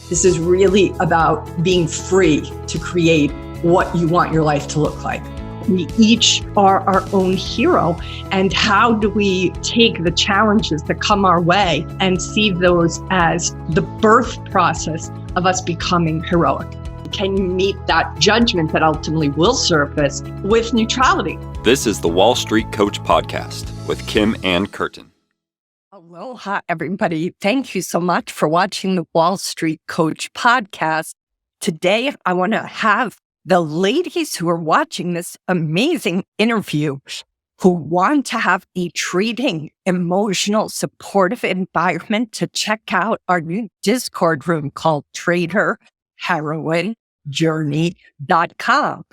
This is really about being free to create what you want your life to look like. We each are our own hero. And how do we take the challenges that come our way and see those as the birth process of us becoming heroic? Can you meet that judgment that ultimately will surface with neutrality? This is the Wall Street Coach Podcast with Kim Ann Curtin. Aloha, everybody. Thank you so much for watching the Wall Street Coach Podcast. Today, I want to have the ladies who are watching this amazing interview who want to have a treating, emotional, supportive environment to check out our new Discord room called TraderHeroineJourney.com.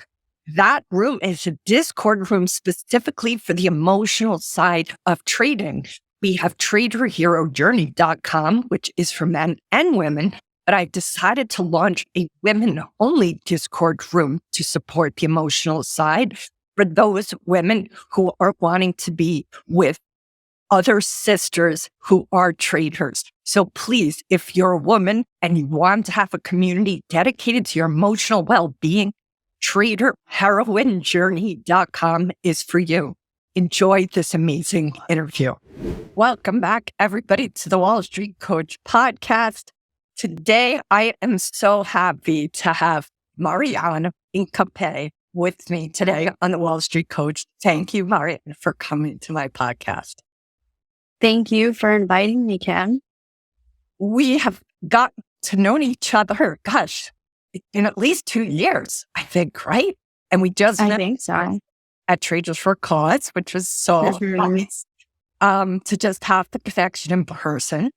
That room is a Discord room specifically for the emotional side of trading. We have TraderHeroJourney.com, which is for men and women, but I've decided to launch a women-only Discord room to support the emotional side for those women who are wanting to be with other sisters who are traders. So please, if you're a woman and you want to have a community dedicated to your emotional well-being, TraderHeroineJourney.com is for you. Enjoy this amazing interview. Welcome back, everybody, to the Wall Street Coach Podcast. Today, I am so happy to have Mariana Hincapie with me today on the Wall Street Coach. Thank you, Marianne, for coming to my podcast. Thank you for inviting me, Kim. We have got to know each other, in at least 2 years, I think, right? And we just I met think so. at Traders for Cause, which was so nice to just have the connection in person.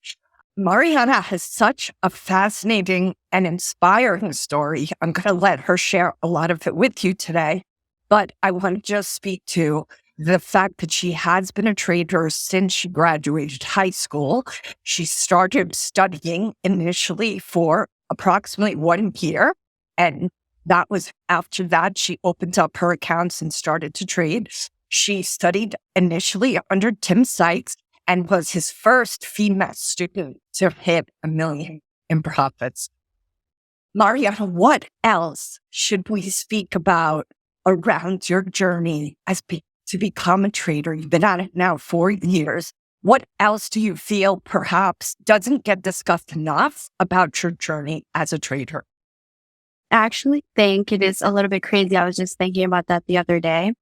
Mariana has such a fascinating and inspiring story. I'm going to let her share a lot of it with you today, but I want to just speak to the fact that she has been a trader since she graduated high school. She started studying initially for approximately 1 year, and that was after that she opened up her accounts and started to trade. She studied initially under Tim Sykes and was his first female student to hit $1 million in profits. Mariana, what else should we speak about around your journey to become a trader? You've been at it now 4 years. What else do you feel perhaps doesn't get discussed enough about your journey as a trader? I actually think it is a little bit crazy. I was just thinking about that the other day.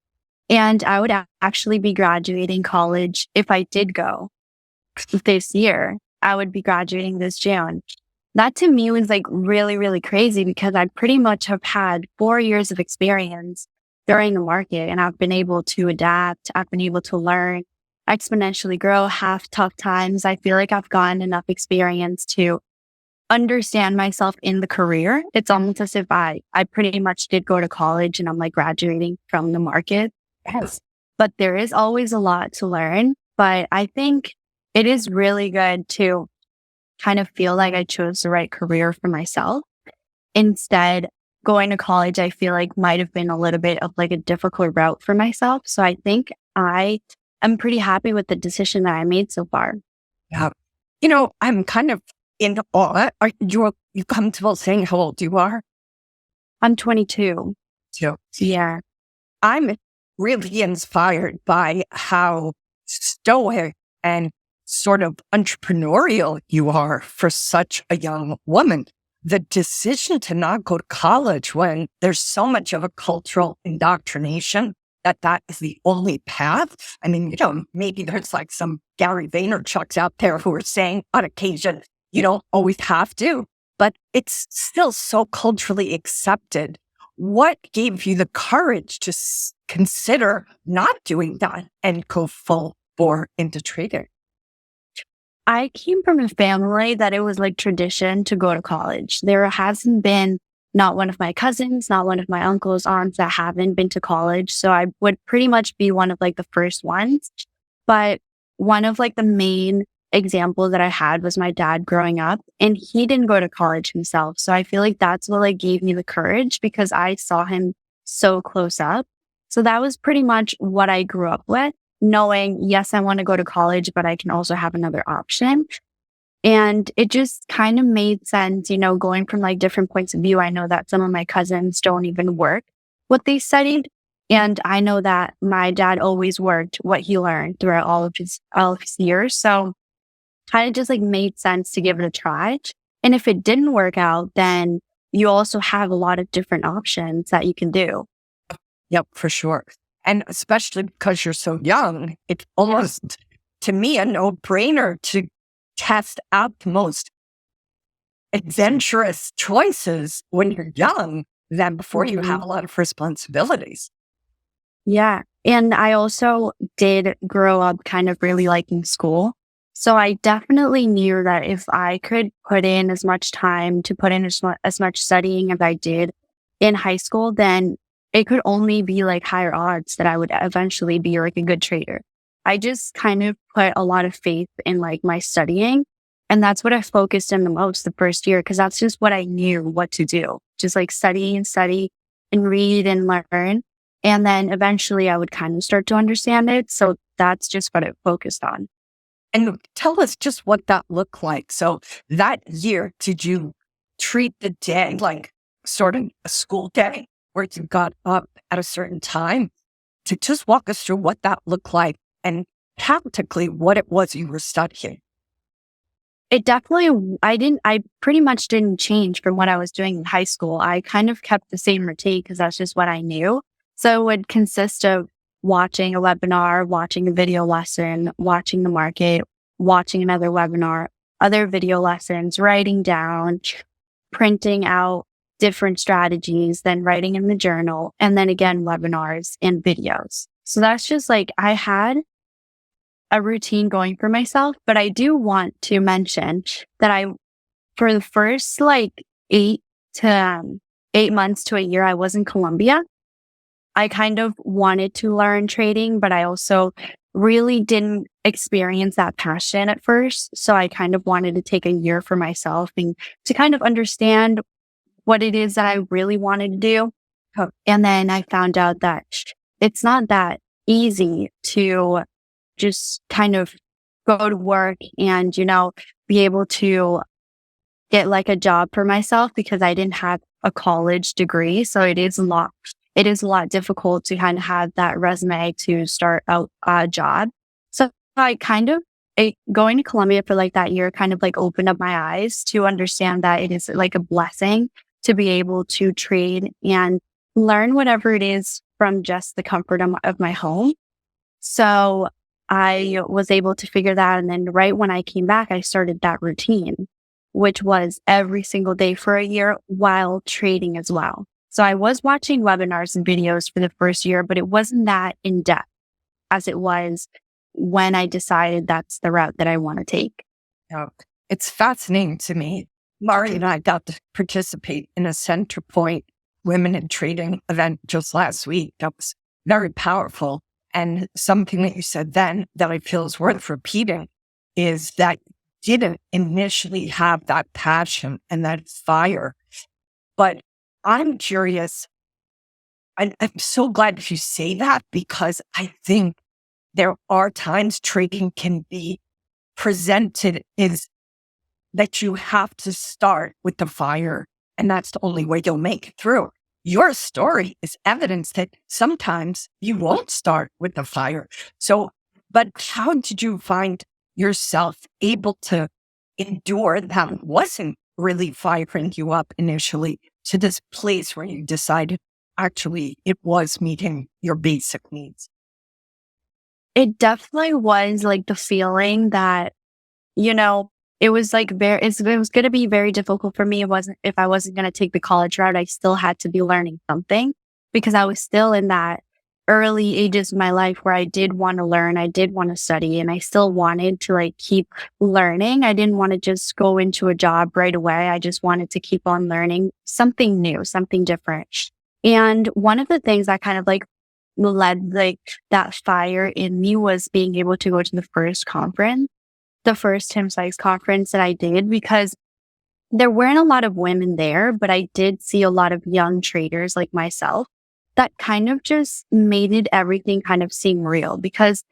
And I would actually be graduating college if I did go this year. I would be graduating this June. That to me was like really, really crazy because I pretty much have had 4 years of experience during the market, and I've been able to adapt. I've been able to learn, exponentially grow, have tough times. I feel like I've gotten enough experience to understand myself in the career. It's almost as if I pretty much did go to college and I'm like graduating from the market. Yes. But there is always a lot to learn. But I think it is really good to kind of feel like I chose the right career for myself. Instead, going to college, I feel like might have been a little bit of like a difficult route for myself. So I think I'm pretty happy with the decision that I made so far. Yeah. I'm kind of in awe. Are you comfortable saying how old you are? I'm 22. Yeah. Yeah. I'm really inspired by how stoic and sort of entrepreneurial you are for such a young woman. The decision to not go to college when there's so much of a cultural indoctrination that is the only path. I mean, maybe there's like some Gary Vaynerchuks out there who are saying on occasion, you don't always have to, but it's still so culturally accepted. What gave you the courage to consider not doing that and go full bore into trading? I came from a family that it was like tradition to go to college. There hasn't been not one of my cousins, not one of my uncles, aunts that haven't been to college. So I would pretty much be one of like the first ones. But one of like the main examples that I had was my dad growing up, and he didn't go to college himself. So I feel like that's what like gave me the courage because I saw him so close up. So that was pretty much what I grew up with, knowing, yes, I want to go to college, but I can also have another option. And it just kind of made sense, going from like different points of view. I know that some of my cousins don't even work what they studied. And I know that my dad always worked what he learned throughout all of his years. So kind of just like made sense to give it a try. And if it didn't work out, then you also have a lot of different options that you can do. Yep, for sure. And especially because you're so young, it's almost, to me, a no-brainer to test out the most adventurous choices when you're young than before you have a lot of responsibilities. Yeah. And I also did grow up kind of really liking school. So I definitely knew that if I could put in as much time to put in as much studying as I did in high school, then it could only be like higher odds that I would eventually be like a good trader. I just kind of put a lot of faith in like my studying. And that's what I focused in the most the first year, because that's just what I knew what to do. Just like study and read and learn. And then eventually I would kind of start to understand it. So that's just what I focused on. And tell us just what that looked like. So that year, did you treat the day like sort of a school day where you got up at a certain time? To just walk us through what that looked like and practically what it was you were studying. It definitely, I pretty much didn't change from what I was doing in high school. I kind of kept the same routine because that's just what I knew. So it would consist of watching a webinar, watching a video lesson, watching the market, watching another webinar, other video lessons, writing down, printing out different strategies, then writing in the journal, and then again, webinars and videos. So that's just like, I had a routine going for myself, but I do want to mention that for the first like 8 months to a year, I was in Colombia. I kind of wanted to learn trading, but I also really didn't experience that passion at first. So I kind of wanted to take a year for myself and to kind of understand what it is that I really wanted to do. And then I found out that it's not that easy to just kind of go to work and, be able to get like a job for myself because I didn't have a college degree. So it is a lot difficult to kind of have that resume to start out a job. So I going to Colombia for like that year kind of like opened up my eyes to understand that it is like a blessing to be able to trade and learn whatever it is from just the comfort of my home. So I was able to figure that. And then right when I came back, I started that routine, which was every single day for a year while trading as well. So I was watching webinars and videos for the first year, but it wasn't that in depth as it was when I decided that's the route that I want to take. Oh, it's fascinating to me. Mari and I got to participate in a Center Point Women in Trading event just last week. That was very powerful. And something that you said then that I feel is worth repeating is that you didn't initially have that passion and that fire. But I'm curious, I'm so glad you say that because I think there are times trading can be presented as that you have to start with the fire and that's the only way you'll make it through. Your story is evidence that sometimes you won't start with the fire. So, but how did you find yourself able to endure that wasn't really firing you up initially to this place where you decided actually it was meeting your basic needs? It definitely was like the feeling that, it was like it was going to be very difficult for me. If I wasn't going to take the college route, I still had to be learning something because I was still in that early ages of my life where I did want to learn. I did want to study and I still wanted to like keep learning. I didn't want to just go into a job right away. I just wanted to keep on learning something new, something different. And one of the things that kind of like led like that fire in me was being able to go to the first Tim Sykes conference that I did, because there weren't a lot of women there, but I did see a lot of young traders like myself that kind of just made everything kind of seem real, because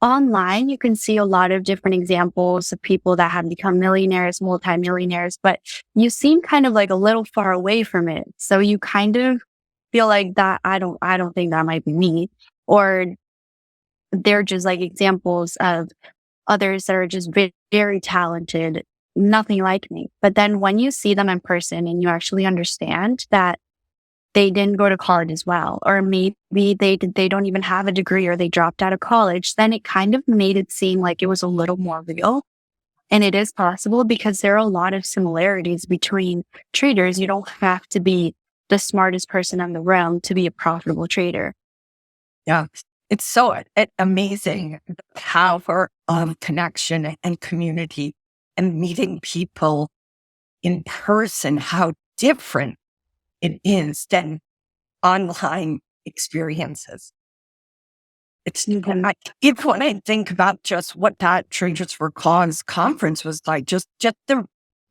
online, you can see a lot of different examples of people that have become millionaires, multimillionaires, but you seem kind of like a little far away from it. So you kind of feel like that I don't think that might be me. Or they're just like examples of others that are just very, very talented, nothing like me. But then when you see them in person and you actually understand that they didn't go to college as well, or maybe they don't even have a degree, or they dropped out of college, then it kind of made it seem like it was a little more real. And it is possible because there are a lot of similarities between traders. You don't have to be the smartest person in the room to be a profitable trader. Yeah. It's so amazing, the power of connection and community and meeting people in person, how different it is than online experiences. Even when I think about just what that Traders for Cause conference was like, just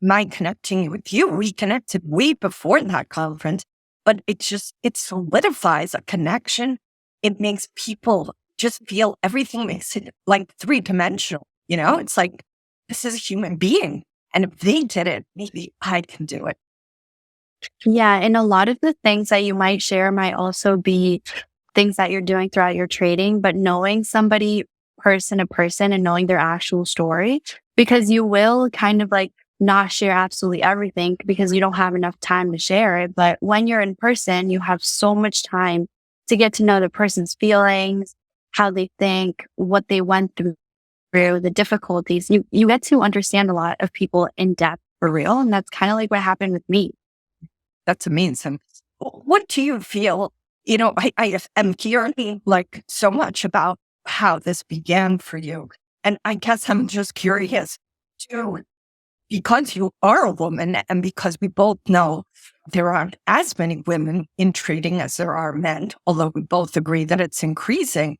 my connecting with you, we connected way before that conference, but it solidifies a connection. It makes people just feel everything makes it like 3-dimensional. It's like, this is a human being. And if they did it, maybe I can do it. Yeah. And a lot of the things that you might share might also be things that you're doing throughout your trading, but knowing somebody person to person and knowing their actual story, because you will kind of like not share absolutely everything because you don't have enough time to share it. But when you're in person, you have so much time to get to know the person's feelings, how they think, what they went through, the difficulties. You get to understand a lot of people in depth for real. And that's kind of like what happened with me. That's amazing. What do you feel? I am hearing like so much about how this began for you. And I guess I'm just curious too, because you are a woman and because we both know there aren't as many women in trading as there are men, although we both agree that it's increasing.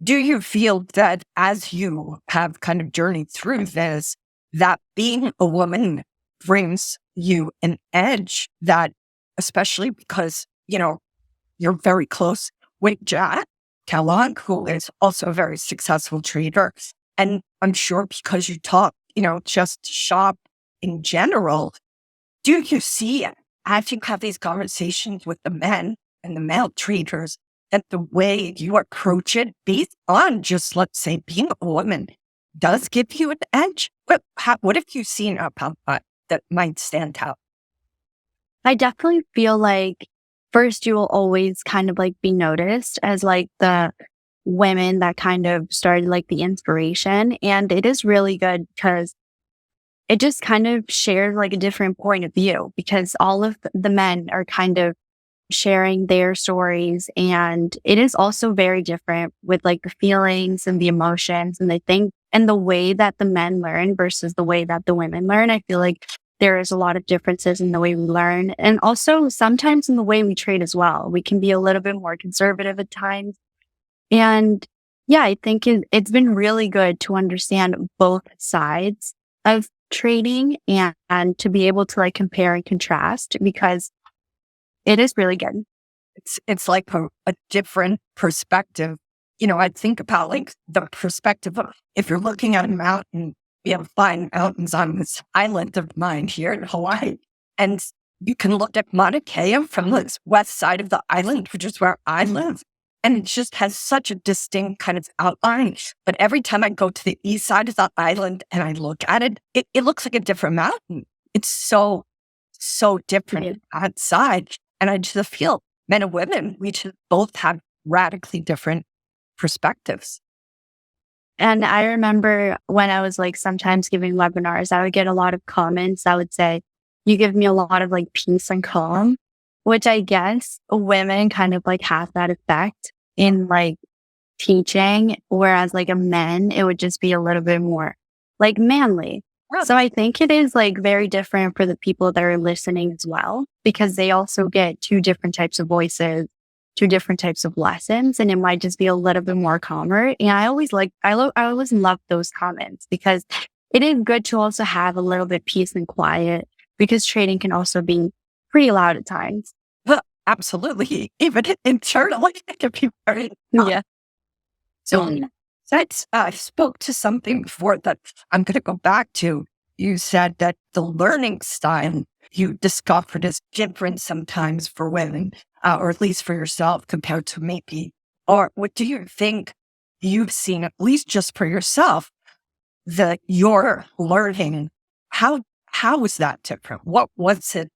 Do you feel that as you have kind of journeyed through this, that being a woman brings you an edge that, especially because, you're very close with Jack Kellogg, who is also a very successful trader. And I'm sure because you talk, just shop in general, do you see, as you have these conversations with the men and the male traders, that the way you approach it based on just, let's say, being a woman does give you an edge? What have you seen about that might stand out? I definitely feel like first you will always kind of like be noticed as like the women that kind of started like the inspiration. And it is really good because it just kind of shares like a different point of view, because all of the men are kind of sharing their stories. And it is also very different with like the feelings and the emotions and the way that the men learn versus the way that the women learn. I feel like there is a lot of differences in the way we learn, and also sometimes in the way we trade as well. We can be a little bit more conservative at times. And yeah, I think it's been really good to understand both sides of trading and to be able to like compare and contrast, because it is really good. It's like a different perspective. I think about like the perspective of if you're looking at a mountain, we have 5 mountains on this island of mine here in Hawaii. And you can look at Mauna Kea from the west side of the island, which is where I live. And it just has such a distinct kind of outline. But every time I go to the east side of the island and I look at it, it looks like a different mountain. It's so different outside. And I just feel men and women, we just both have radically different perspectives. And I remember when I was like sometimes giving webinars, I would get a lot of comments that would say, you give me a lot of like peace and calm, which I guess women kind of like have that effect in like teaching, whereas like a men, it would just be a little bit more like manly. So I think it is like very different for the people that are listening as well, because they also get 2 different types of voices, 2 different types of lessons, and it might just be a little bit more calmer. And I always love those comments, because it is good to also have a little bit peace and quiet, because trading can also be pretty loud at times. Well, absolutely. Even internally, it can be very Yeah. So That's, I spoke to something before that I'm going to go back to. You said that the learning style you discovered is different sometimes for women, or at least for yourself compared to maybe, or what do you think you've seen, at least just for yourself, that you're learning? How is that different? What was it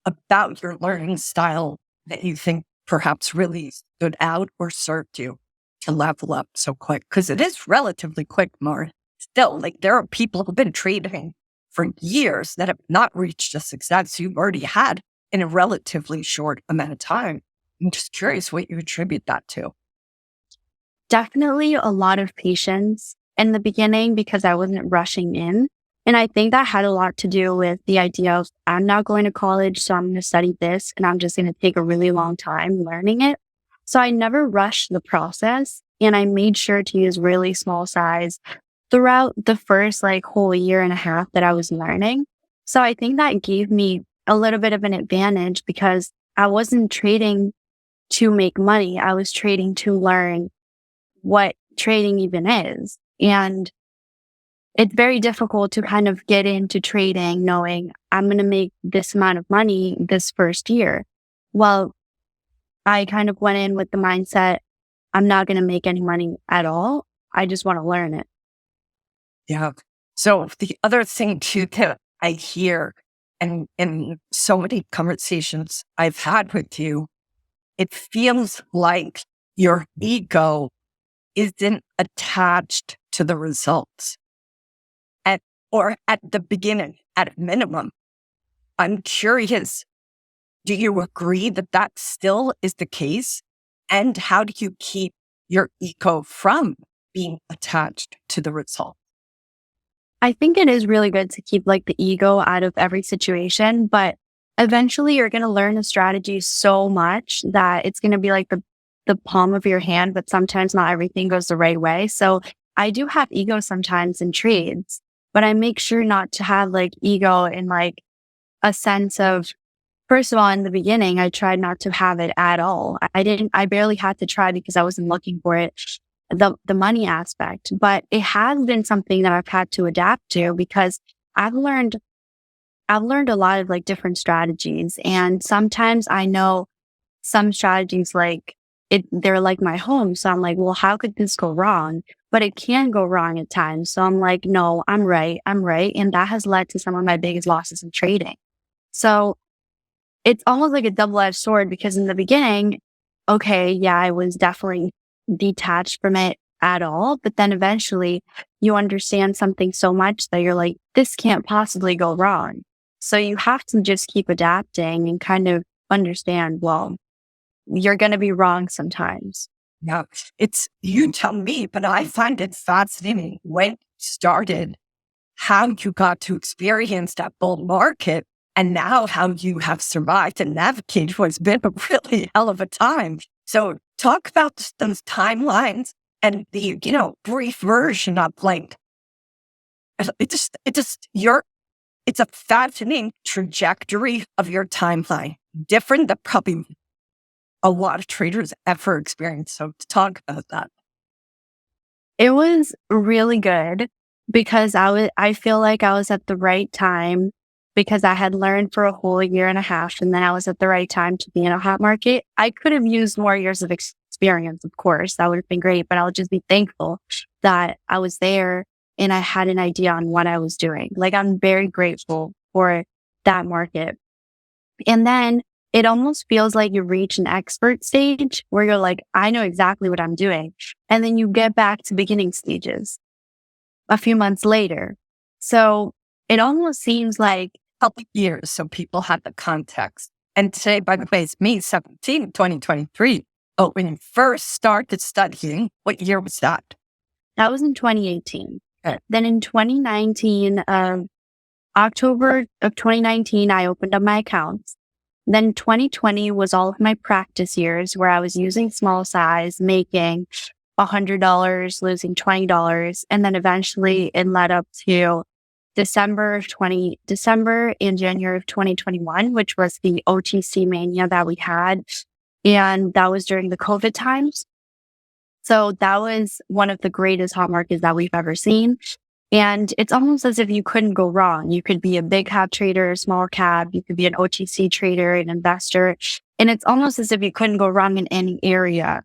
about your learning style that you think perhaps really stood out or served you to level up so quick? Because it is relatively quick, Mar. Still, like there are people who've been trading for years that have not reached the success you've already had in a relatively short amount of time. I'm just curious what you attribute that to. Definitely a lot of patience in the beginning because I wasn't rushing in. And I think that had a lot to do with the idea of I'm not going to college, so I'm going to study this and I'm just going to take a really long time learning it. So I never rushed the process and I made sure to use really small size throughout the first whole year and a half that I was learning. So I think that gave me a little bit of an advantage because I wasn't trading to make money. I was trading to learn what trading even is. And it's very difficult to kind of get into trading knowing I'm going to make this amount of money this first year. Well, I kind of went in with the mindset, I'm not going to make any money at all. I just want to learn it. Yeah. So the other thing too that I hear and in so many conversations I've had with you, it feels like your ego isn't attached to the results. Or at the beginning, at a minimum. I'm curious, do you agree that that still is the case? And how do you keep your ego from being attached to the result? I think it is really good to keep the ego out of every situation, but eventually you're going to learn a strategy so much that it's going to be like the palm of your hand, but sometimes not everything goes the right way. So I do have ego sometimes in trades, but I make sure not to have ego in a sense of, first of all, in the beginning, I tried not to have it at all. I barely had to try because I wasn't looking for it, the money aspect, but it has been something that I've had to adapt to because I've learned a lot of different strategies. And sometimes I know some strategies they're like my home. So I'm like, well, how could this go wrong? But it can go wrong at times. So I'm like, no, I'm right. And that has led to some of my biggest losses in trading. So it's almost like a double-edged sword because in the beginning, okay, yeah, I was definitely detached from it at all. But then eventually you understand something so much that you're like, this can't possibly go wrong. So you have to just keep adapting and kind of understand, well, you're going to be wrong sometimes. Yeah, you tell me, but I find it fascinating when you started, how you got to experience that bull market and now how you have survived and navigated what's been a really hell of a time. So talk about those timelines and the, brief version of it's a fascinating trajectory of your timeline, different than probably a lot of traders ever experience. So to talk about that. It was really good because I feel like I was at the right time because I had learned for a whole year and a half and then I was at the right time to be in a hot market. I could have used more years of experience, of course. That would have been great, but I'll just be thankful that I was there and I had an idea on what I was doing. I'm very grateful for that market. And then it almost feels like you reach an expert stage where you're like, I know exactly what I'm doing. And then you get back to beginning stages a few months later. So it almost seems like a couple years so people have the context. And today, by the way, it's May 17, 2023. Oh, when you first started studying, what year was that? That was in 2018. Okay. Then in 2019, October of 2019, I opened up my accounts. Then 2020 was all of my practice years where I was using small size, making $100, losing $20. And then eventually it led up to December and January of 2021, which was the OTC mania that we had. And that was during the COVID times. So that was one of the greatest hot markets that we've ever seen. And it's almost as if you couldn't go wrong. You could be a big cap trader, a small cap, you could be an OTC trader, an investor. And it's almost as if you couldn't go wrong in any area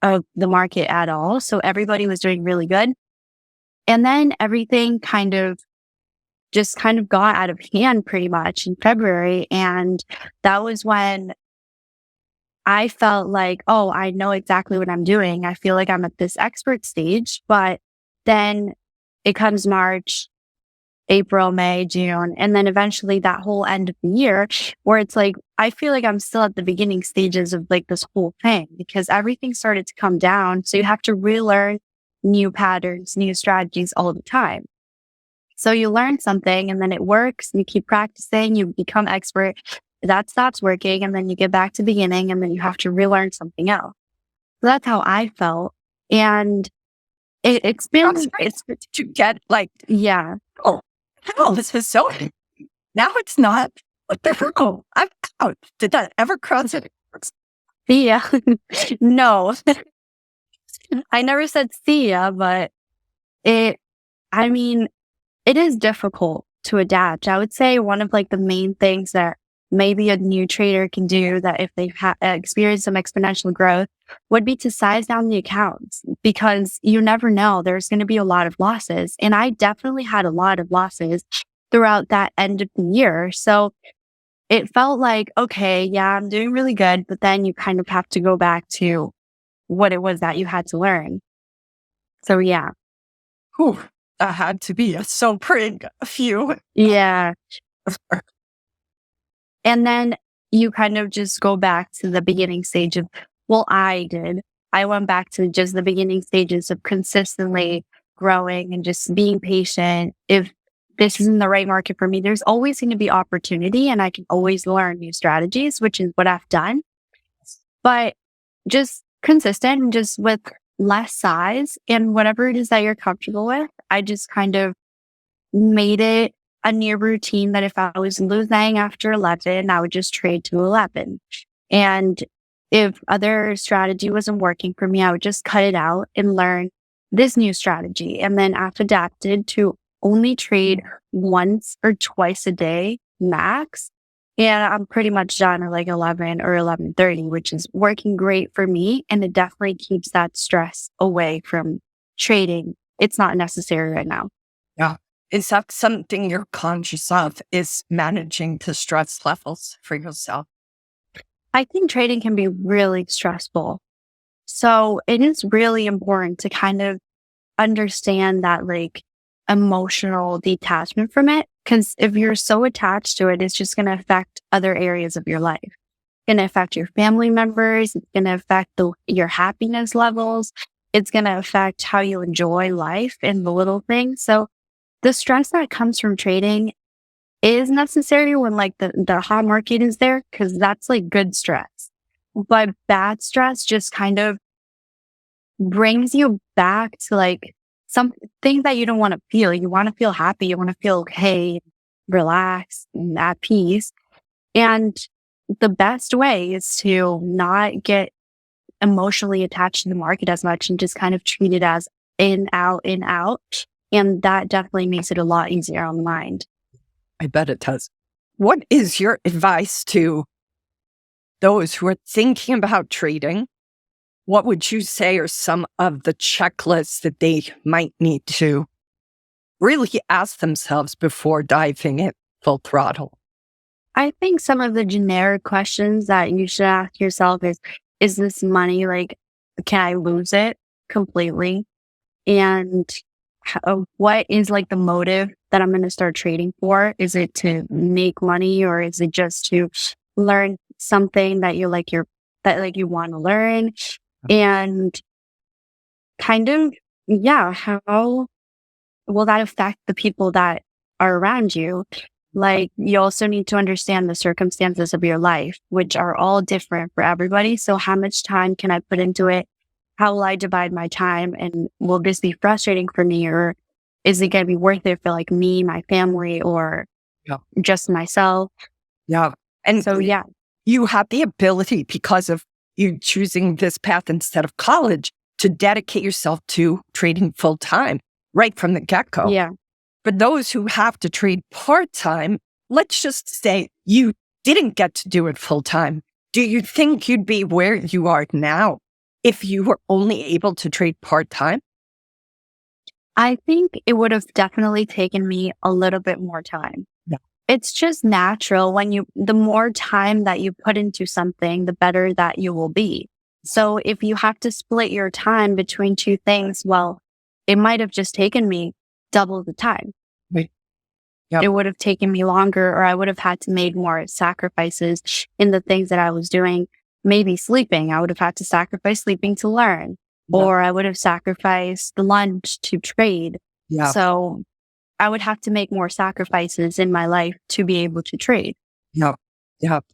of the market at all. So everybody was doing really good. And then everything kind of got out of hand pretty much in February. And that was when I felt like, oh, I know exactly what I'm doing. I feel like I'm at this expert stage. But then it comes March, April, May, June, and then eventually that whole end of the year where it's like, I feel like I'm still at the beginning stages of like this whole thing because everything started to come down. So you have to relearn new patterns, new strategies all the time. So you learn something and then it works and you keep practicing, you become expert, that stops working and then you get back to beginning and then you have to relearn something else. So that's how I felt. And it's been, to get like, yeah. oh, hell, this is so, now it's not, what the hell? I'm out. Did that ever cross it? Yeah. No, I never said see ya, but it is difficult to adapt. I would say one of like the main things that maybe a new trader can do that if they've experienced some exponential growth would be to size down the accounts because you never know. There's going to be a lot of losses. And I definitely had a lot of losses throughout that end of the year. So it felt like, okay, yeah, I'm doing really good. But then you kind of have to go back to what it was that you had to learn. So yeah. Whew, that had to be a sobering few. Yeah. And then you kind of just go back to the beginning stage of, well, I went back to just the beginning stages of consistently growing and just being patient. If this isn't the right market for me, there's always going to be opportunity and I can always learn new strategies, which is what I've done. But just consistent and just with less size and whatever it is that you're comfortable with, I just kind of made it a near routine that if I was losing after 11, I would just trade to 11. And if other strategy wasn't working for me, I would just cut it out and learn this new strategy. And then I've adapted to only trade once or twice a day max. And I'm pretty much done at like 11 or 11:30, which is working great for me. And it definitely keeps that stress away from trading. It's not necessary right now. Yeah. Is that something you're conscious of, is managing the stress levels for yourself? I think trading can be really stressful. So it is really important to kind of understand that like emotional detachment from it. Because if you're so attached to it, it's just going to affect other areas of your life. It's going to affect your family members. It's going to affect your happiness levels. It's going to affect how you enjoy life and the little things. So the stress that comes from trading is necessary when like the hot market is there, because that's like good stress. But bad stress just kind of brings you back to like something that you don't want to feel. You want to feel happy. You want to feel okay, relaxed, and at peace. And the best way is to not get emotionally attached to the market as much and just kind of treat it as in, out, in, out. And that definitely makes it a lot easier on the mind. I bet it does. What is your advice to those who are thinking about trading? What would you say are some of the checklists that they might need to really ask themselves before diving in full throttle? I think some of the generic questions that you should ask yourself is this money, like, can I lose it completely? And what is like the motive that I'm going to start trading for? Is it to make money, or is it just to learn something that you want to learn? And kind of, yeah, how will that affect the people that are around you? Like, you also need to understand the circumstances of your life, which are all different for everybody. So how much time can I put into it? How will I divide my time? And will this be frustrating for me, or is it going to be worth it for like me, my family, or just myself? Yeah. And so, yeah, you have the ability, because of you choosing this path instead of college, to dedicate yourself to trading full time right from the get-go. Yeah. For those who have to trade part-time, let's just say you didn't get to do it full time. Do you think you'd be where you are now if you were only able to trade part-time? I think it would have definitely taken me a little bit more time. Yeah. It's just natural the more time that you put into something, the better that you will be. So if you have to split your time between two things, well, it might have just taken me double the time. Right. Yep. It would have taken me longer, or I would have had to make more sacrifices in the things that I was doing. Maybe sleeping. I would have had to sacrifice sleeping to learn, or I would have sacrificed the lunch to trade. Yeah. So I would have to make more sacrifices in my life to be able to trade. Yep. Yep.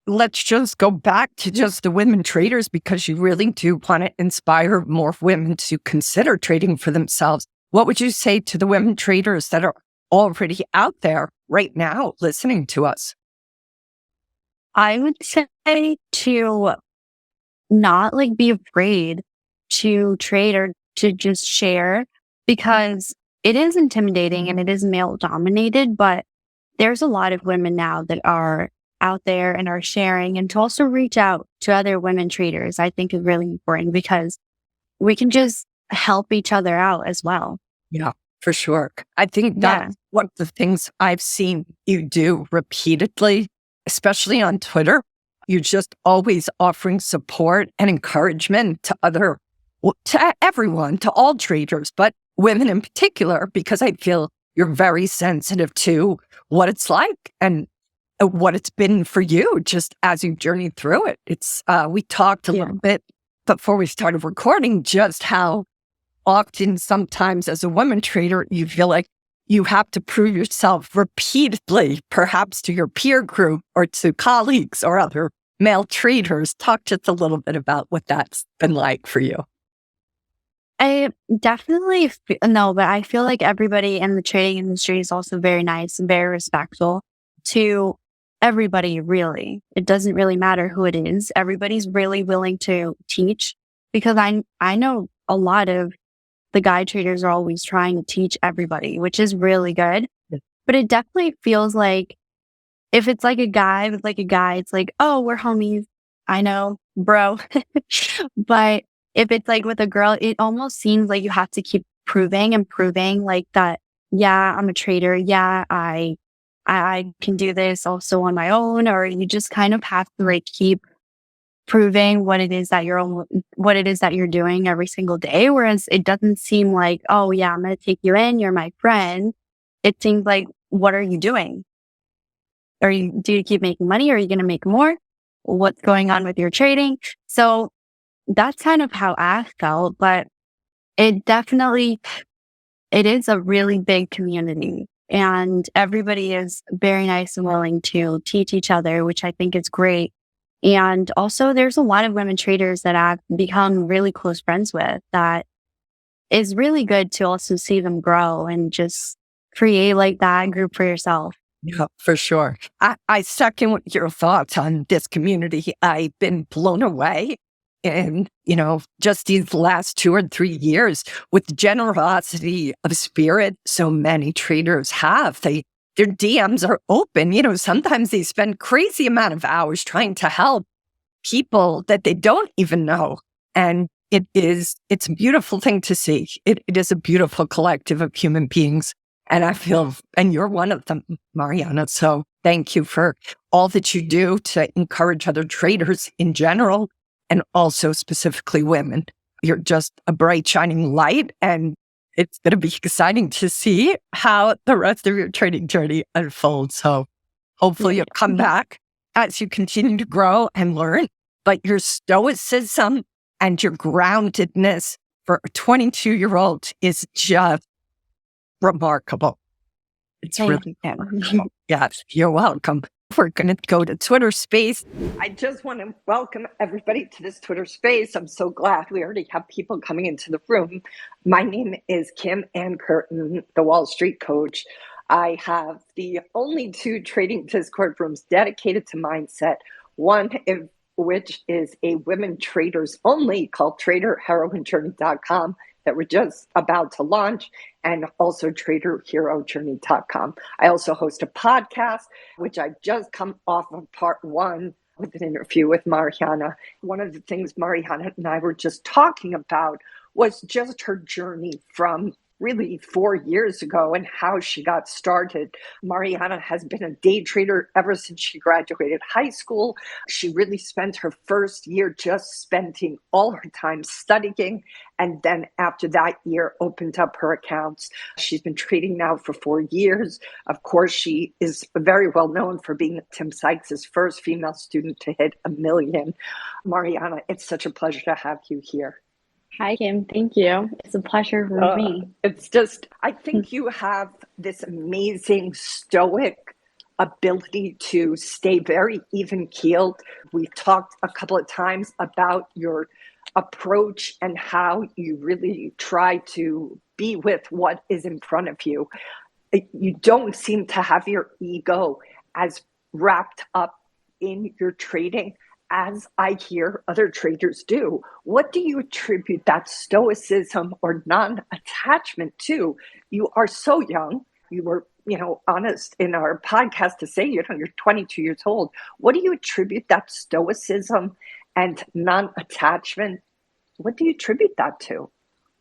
Let's just go back to just the women traders, because you really do want to inspire more women to consider trading for themselves. What would you say to the women traders that are already out there right now listening to us? I would say to not be afraid to trade or to just share, because it is intimidating and it is male dominated, but there's a lot of women now that are out there and are sharing, and to also reach out to other women traders, I think is really important, because we can just help each other out as well. Yeah, for sure. I think that's one of the things I've seen you do repeatedly, especially on Twitter. You're just always offering support and encouragement to everyone, to all traders, but women in particular, because I feel you're very sensitive to what it's like and what it's been for you just as you journey through it. We talked a little bit before we started recording just how often sometimes as a woman trader, you feel like you have to prove yourself repeatedly, perhaps to your peer group or to colleagues or other male traders. Talk just a little bit about what that's been like for you. I definitely no, but I feel like everybody in the trading industry is also very nice and very respectful to everybody, really. It doesn't really matter who it is. Everybody's really willing to teach, because I know a lot of the guy traders are always trying to teach everybody, which is really good. Yeah. But it definitely feels like if it's like a guy with a guy, it's like, oh, we're homies. I know, bro. But if it's with a girl, it almost seems like you have to keep proving that, yeah, I'm a trader. Yeah, I can do this also on my own, or you just kind of have to keep proving what it is that you're doing every single day. Whereas it doesn't seem like, oh yeah, I'm going to take you in, you're my friend. It seems like, what are you doing? Do you keep making money? Are you going to make more? What's going on with your trading? So that's kind of how I felt, but it is a really big community, and everybody is very nice and willing to teach each other, which I think is great. And also there's a lot of women traders that I've become really close friends with, that is really good to also see them grow and just create that group for yourself. Yeah, for sure. I second with your thoughts on this community. I've been blown away in, just these last 2 or 3 years with the generosity of spirit so many traders have. Their DMs are open. Sometimes they spend crazy amount of hours trying to help people that they don't even know. And it's a beautiful thing to see. It is a beautiful collective of human beings. And I feel, and you're one of them, Mariana. So thank you for all that you do to encourage other traders in general, and also specifically women. You're just a bright, shining light, and it's going to be exciting to see how the rest of your trading journey unfolds. So hopefully you'll come back as you continue to grow and learn. But your stoicism and your groundedness for a 22-year-old is just remarkable. It's really remarkable. Yes, you're welcome. We're going to go to Twitter Space. I just want to welcome everybody to this Twitter Space. I'm so glad we already have people coming into the room. My name is Kim Ann Curtin, the Wall Street Coach. I have the only 2 trading Discord rooms dedicated to mindset. One, if which is a women traders only called traderheroinejourney.com that we're just about to launch, and also traderherojourney.com. I also host a podcast, which I just come off of part one with an interview with Mariana. One of the things Mariana and I were just talking about was just her journey from really 4 years ago and how she got started. Mariana has been a day trader ever since she graduated high school. She really spent her first year just spending all her time studying. And then after that year, opened up her accounts. She's been trading now for 4 years. Of course, she is very well known for being Tim Sykes' first female student to hit 1 million. Mariana, it's such a pleasure to have you here. Hi, Kim. Thank you. It's a pleasure for me. It's just, I think you have this amazing stoic ability to stay very even keeled. We've talked a couple of times about your approach and how you really try to be with what is in front of you. You don't seem to have your ego as wrapped up in your trading as I hear other traders do. What do you attribute that stoicism or non-attachment to? You are so young. You were, honest in our podcast to say, you're 22 years old. What do you attribute that stoicism and non-attachment? What do you attribute that to?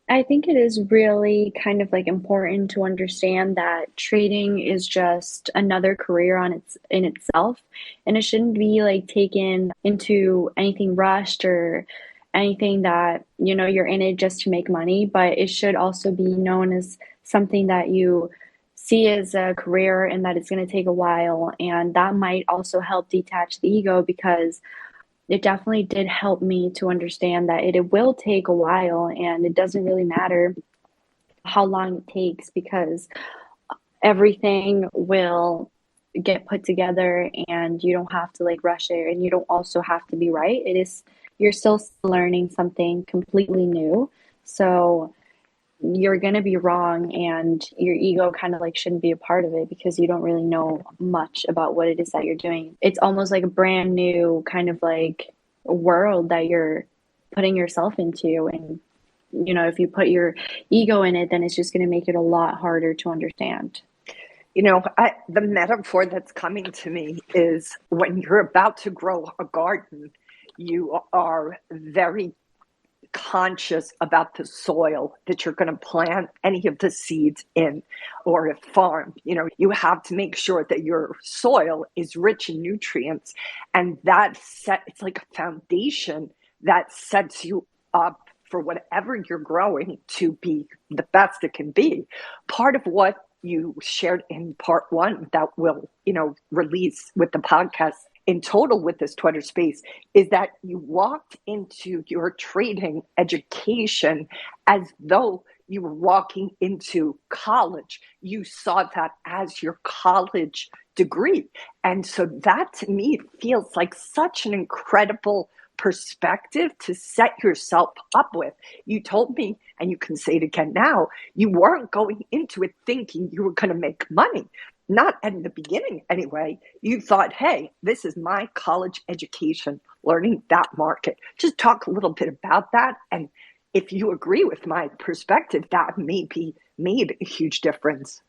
I think it is really kind of like important to understand that trading is just another career in itself, and it shouldn't be like taken into anything rushed or anything that you're in it just to make money, but it should also be known as something that you see as a career and that it's going to take a while, and that might also help detach the ego, because it definitely did help me to understand that it will take a while, and it doesn't really matter how long it takes, because everything will get put together and you don't have to like rush it, and you don't also have to be right. You're still learning something completely new. So you're going to be wrong, and your ego kind of like shouldn't be a part of it, because you don't really know much about what it is that you're doing. It's almost like a brand new kind of like world that you're putting yourself into. And, if you put your ego in it, then it's just going to make it a lot harder to understand. The metaphor that's coming to me is when you're about to grow a garden, you are very conscious about the soil that you're going to plant any of the seeds in, or a farm. You have to make sure that your soil is rich in nutrients, and it's like a foundation that sets you up for whatever you're growing to be the best it can be. Part of what you shared in part one that will, release with the podcast in total with this Twitter space is that you walked into your trading education as though you were walking into college. You saw that as your college degree. And so that to me feels like such an incredible perspective to set yourself up with. You told me, and you can say it again now, you weren't going into it thinking you were going to make money. Not in the beginning anyway. You thought, hey, this is my college education, learning that market. Just talk a little bit about that. And if you agree with my perspective, that maybe made a huge difference.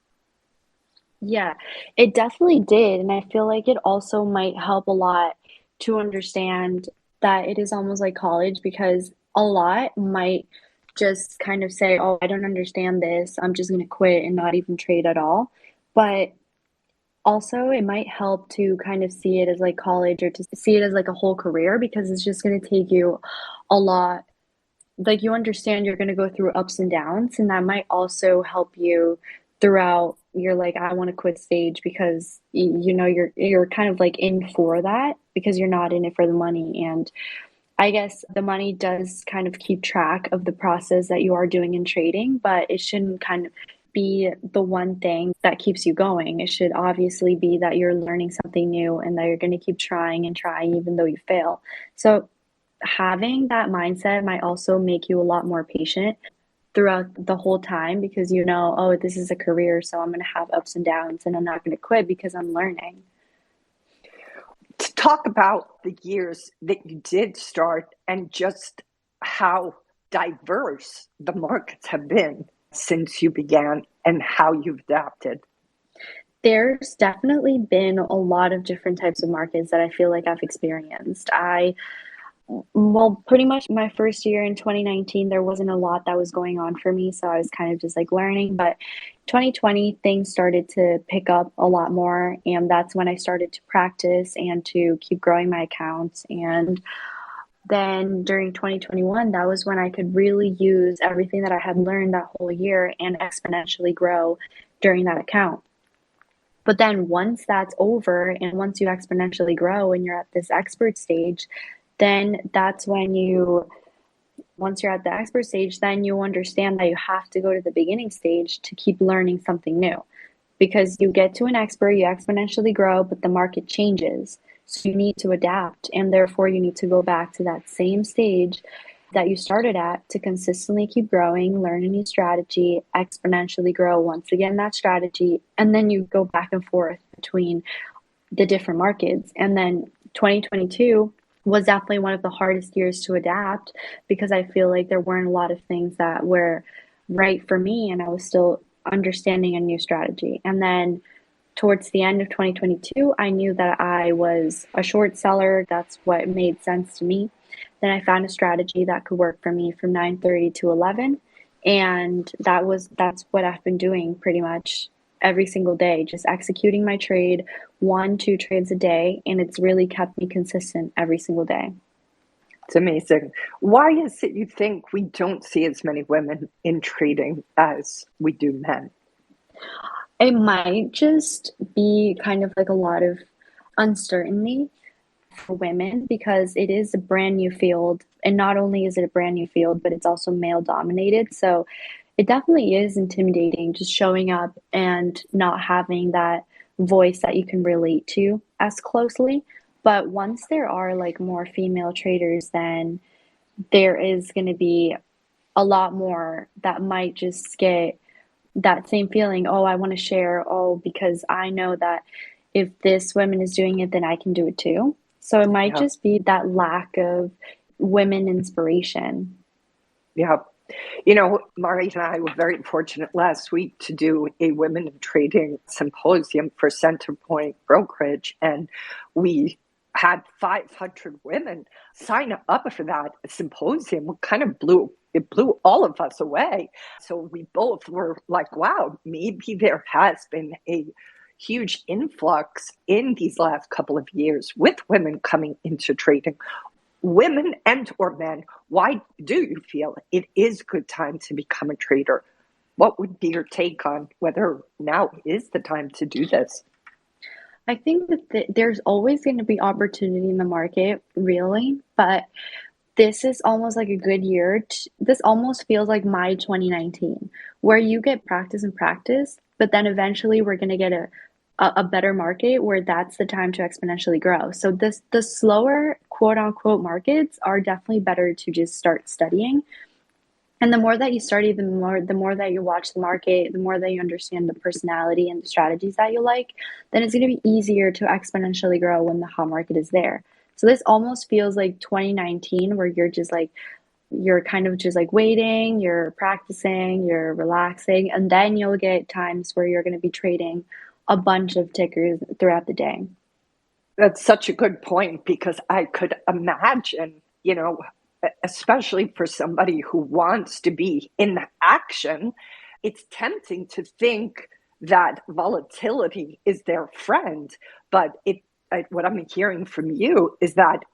Yeah, it definitely did. And I feel like it also might help a lot to understand that it is almost like college, because a lot might just kind of say, oh, I don't understand this, I'm just going to quit and not even trade at all. But also, it might help to kind of see it as like college, or to see it as like a whole career, because it's just going to take you a lot. Like, you understand you're going to go through ups and downs, and that might also help you throughout your like, I want to quit stage, because you're kind of like in for that, because you're not in it for the money. And I guess the money does kind of keep track of the process that you are doing in trading, but it shouldn't kind of be the one thing that keeps you going. It should obviously be that you're learning something new, and that you're going to keep trying and trying even though you fail. So having that mindset might also make you a lot more patient throughout the whole time, because oh, this is a career, so I'm going to have ups and downs, and I'm not going to quit because I'm learning. talk about the years that you did start and just how diverse the markets have been since you began and how you've adapted? There's definitely been a lot of different types of markets that I feel like I've experienced. Well, pretty much my first year in 2019, there wasn't a lot that was going on for me. So I was kind of just like learning. But 2020, things started to pick up a lot more. And that's when I started to practice and to keep growing my accounts. And then during 2021, that was when I could really use everything that I had learned that whole year and exponentially grow during that account. But then once that's over and once you exponentially grow and you're at this expert stage, then that's when once you're at the expert stage, then you understand that you have to go to the beginning stage to keep learning something new. Because you get to an expert, you exponentially grow, but the market changes. So you need to adapt, and therefore you need to go back to that same stage that you started at to consistently keep growing, learn a new strategy, exponentially grow once again that strategy, and then you go back and forth between the different markets. And then 2022 was definitely one of the hardest years to adapt because I feel like there weren't a lot of things that were right for me, and I was still understanding a new strategy. And then towards the end of 2022, I knew that I was a short seller. That's what made sense to me. Then I found a strategy that could work for me from 9:30 to 11. And that's what I've been doing pretty much every single day, just executing my trade, 1, 2 trades a day. And it's really kept me consistent every single day. It's amazing. Why is it you think we don't see as many women in trading as we do men? It might just be kind of like a lot of uncertainty for women because it is a brand new field. And not only is it a brand new field, but it's also male dominated. So it definitely is intimidating just showing up and not having that voice that you can relate to as closely. But once there are like more female traders, then there is going to be a lot more that might just get that same feeling. Oh, I want to share. Oh, because I know that if this woman is doing it, then I can do it too. So it might just be that lack of women inspiration. Yeah. Marianne and I were very fortunate last week to do a women in trading symposium for Centerpoint Brokerage. And we had 500 women sign up for that symposium. It blew all of us away. So we both were like, wow, maybe there has been a huge influx in these last couple of years with women coming into trading. Women and or men, why do you feel it is a good time to become a trader? What would be your take on whether now is the time to do this? I think that there's always going to be opportunity in the market, really, but this is almost like a good year. This almost feels like my 2019, where you get practice and practice, but then eventually we're going to get a better market where that's the time to exponentially grow. So the slower quote unquote markets are definitely better to just start studying. And the more that you study, the more that you watch the market, the more that you understand the personality and the strategies that you like, then it's going to be easier to exponentially grow when the hot market is there. So this almost feels like 2019 where you're kind of just like waiting, you're practicing, you're relaxing, and then you'll get times where you're going to be trading a bunch of tickers throughout the day. That's such a good point because I could imagine, especially for somebody who wants to be in action, it's tempting to think that volatility is their friend. But what I'm hearing from you is that,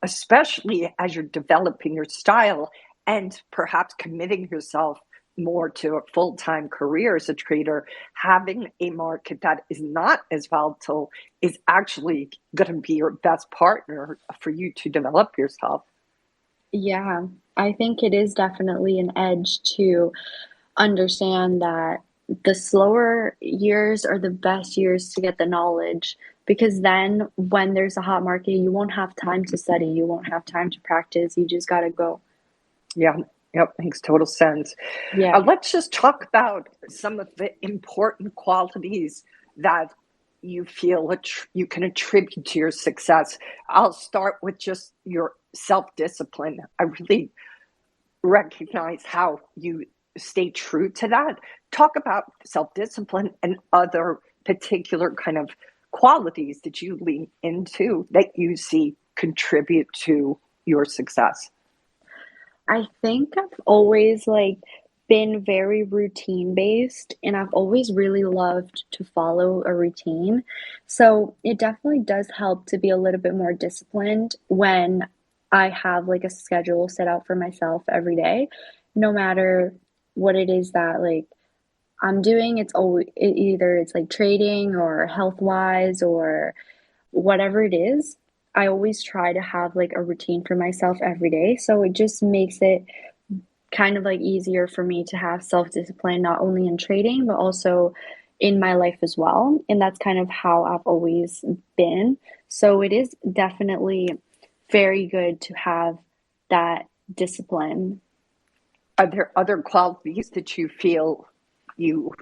especially as you're developing your style and perhaps committing yourself more to a full-time career as a trader, having a market that is not as volatile is actually going to be your best partner for you to develop yourself. Yeah, I think it is definitely an edge to understand that the slower years are the best years to get the knowledge because then when there's a hot market, you won't have time to study, you won't have time to practice, you just got to go. Yeah. Yep, makes total sense. Yeah. Let's just talk about some of the important qualities that you feel you can attribute to your success? I'll start with just your self-discipline. I really recognize how you stay true to that. Talk about self-discipline and other particular kind of qualities that you lean into that you see contribute to your success. I think I've always been very routine based, and I've always really loved to follow a routine. So it definitely does help to be a little bit more disciplined when I have a schedule set out for myself every day, no matter what it is that I'm doing. It's always either it's trading or health wise or whatever it is. I always try to have a routine for myself every day. So it just makes it kind of easier for me to have self-discipline, not only in trading, but also in my life as well. And that's kind of how I've always been. So it is definitely very good to have that discipline. Are there other qualities that you feel you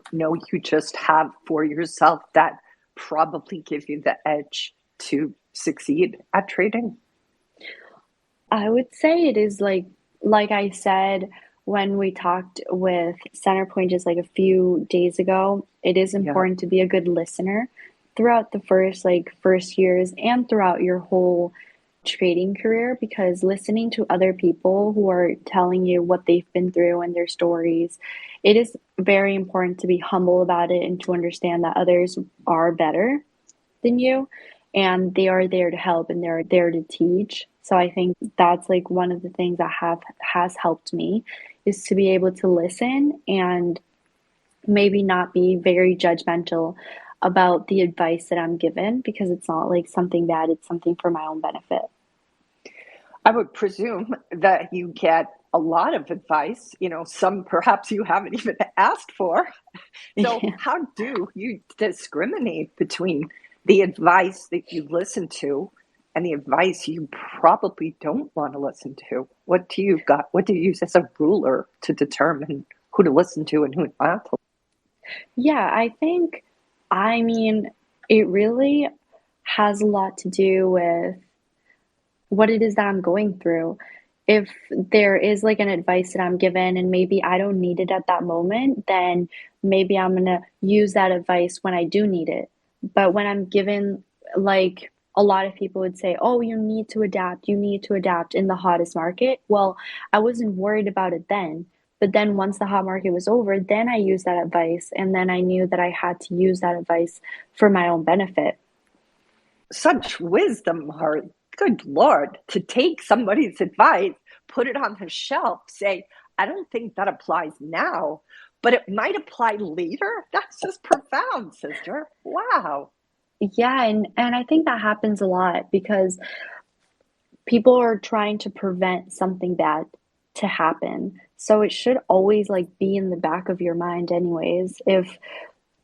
just have for yourself that probably give you the edge to succeed at trading? I would say it is like I said when we talked with Centerpoint just a few days ago, it is important to be a good listener throughout the first years and throughout your whole trading career, because listening to other people who are telling you what they've been through and their stories, it is very important to be humble about it and to understand that others are better than you and they are there to help and they're there to teach. So I think that's one of the things that has helped me is to be able to listen and maybe not be very judgmental about the advice that I'm given, because it's not something bad, it's something for my own benefit. I would presume that you get a lot of advice, some perhaps you haven't even asked for. So how do you discriminate between the advice that you listen to and the advice you probably don't want to listen to? What do you use as a ruler to determine who to listen to and who not to? Yeah, I mean, it really has a lot to do with what it is that I'm going through. If there is an advice that I'm given and maybe I don't need it at that moment, then maybe I'm going to use that advice when I do need it. But when I'm given, a lot of people would say, oh, you need to adapt in the hottest market. Well, I wasn't worried about it then. But then once the hot market was over, then I used that advice. And then I knew that I had to use that advice for my own benefit. Such wisdom, Heart. Good Lord, to take somebody's advice, put it on the shelf, say, I don't think that applies now, but it might apply later. That's just profound, sister. Wow. Yeah, and I think that happens a lot because people are trying to prevent something bad to happen. So it should always be in the back of your mind anyways. If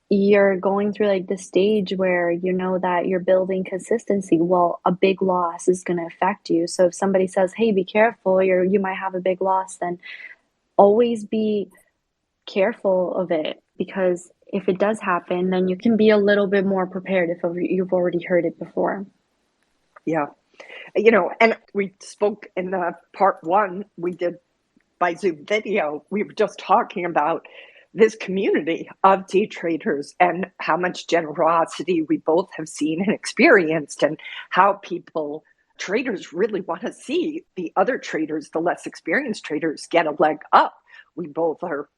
you're going through the stage where you know that you're building consistency, well, a big loss is going to affect you. So if somebody says, hey, be careful, you might have a big loss, then always be careful of it, because if it does happen, then you can be a little bit more prepared if you've already heard it before. Yeah. And we spoke in the part one we did by Zoom video. We were just talking about this community of day traders and how much generosity we both have seen and experienced, and how traders really want to see the other traders, the less experienced traders, get a leg up. We both are,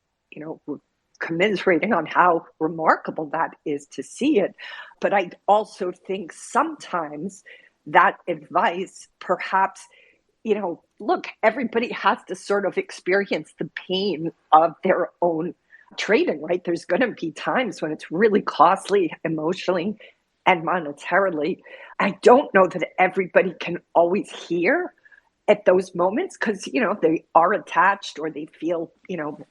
we're commiserating on how remarkable that is to see it. But I also think sometimes that advice, perhaps, look, everybody has to sort of experience the pain of their own trading, right? There's going to be times when it's really costly emotionally and monetarily. I don't know that everybody can always hear at those moments because, they are attached or they feel,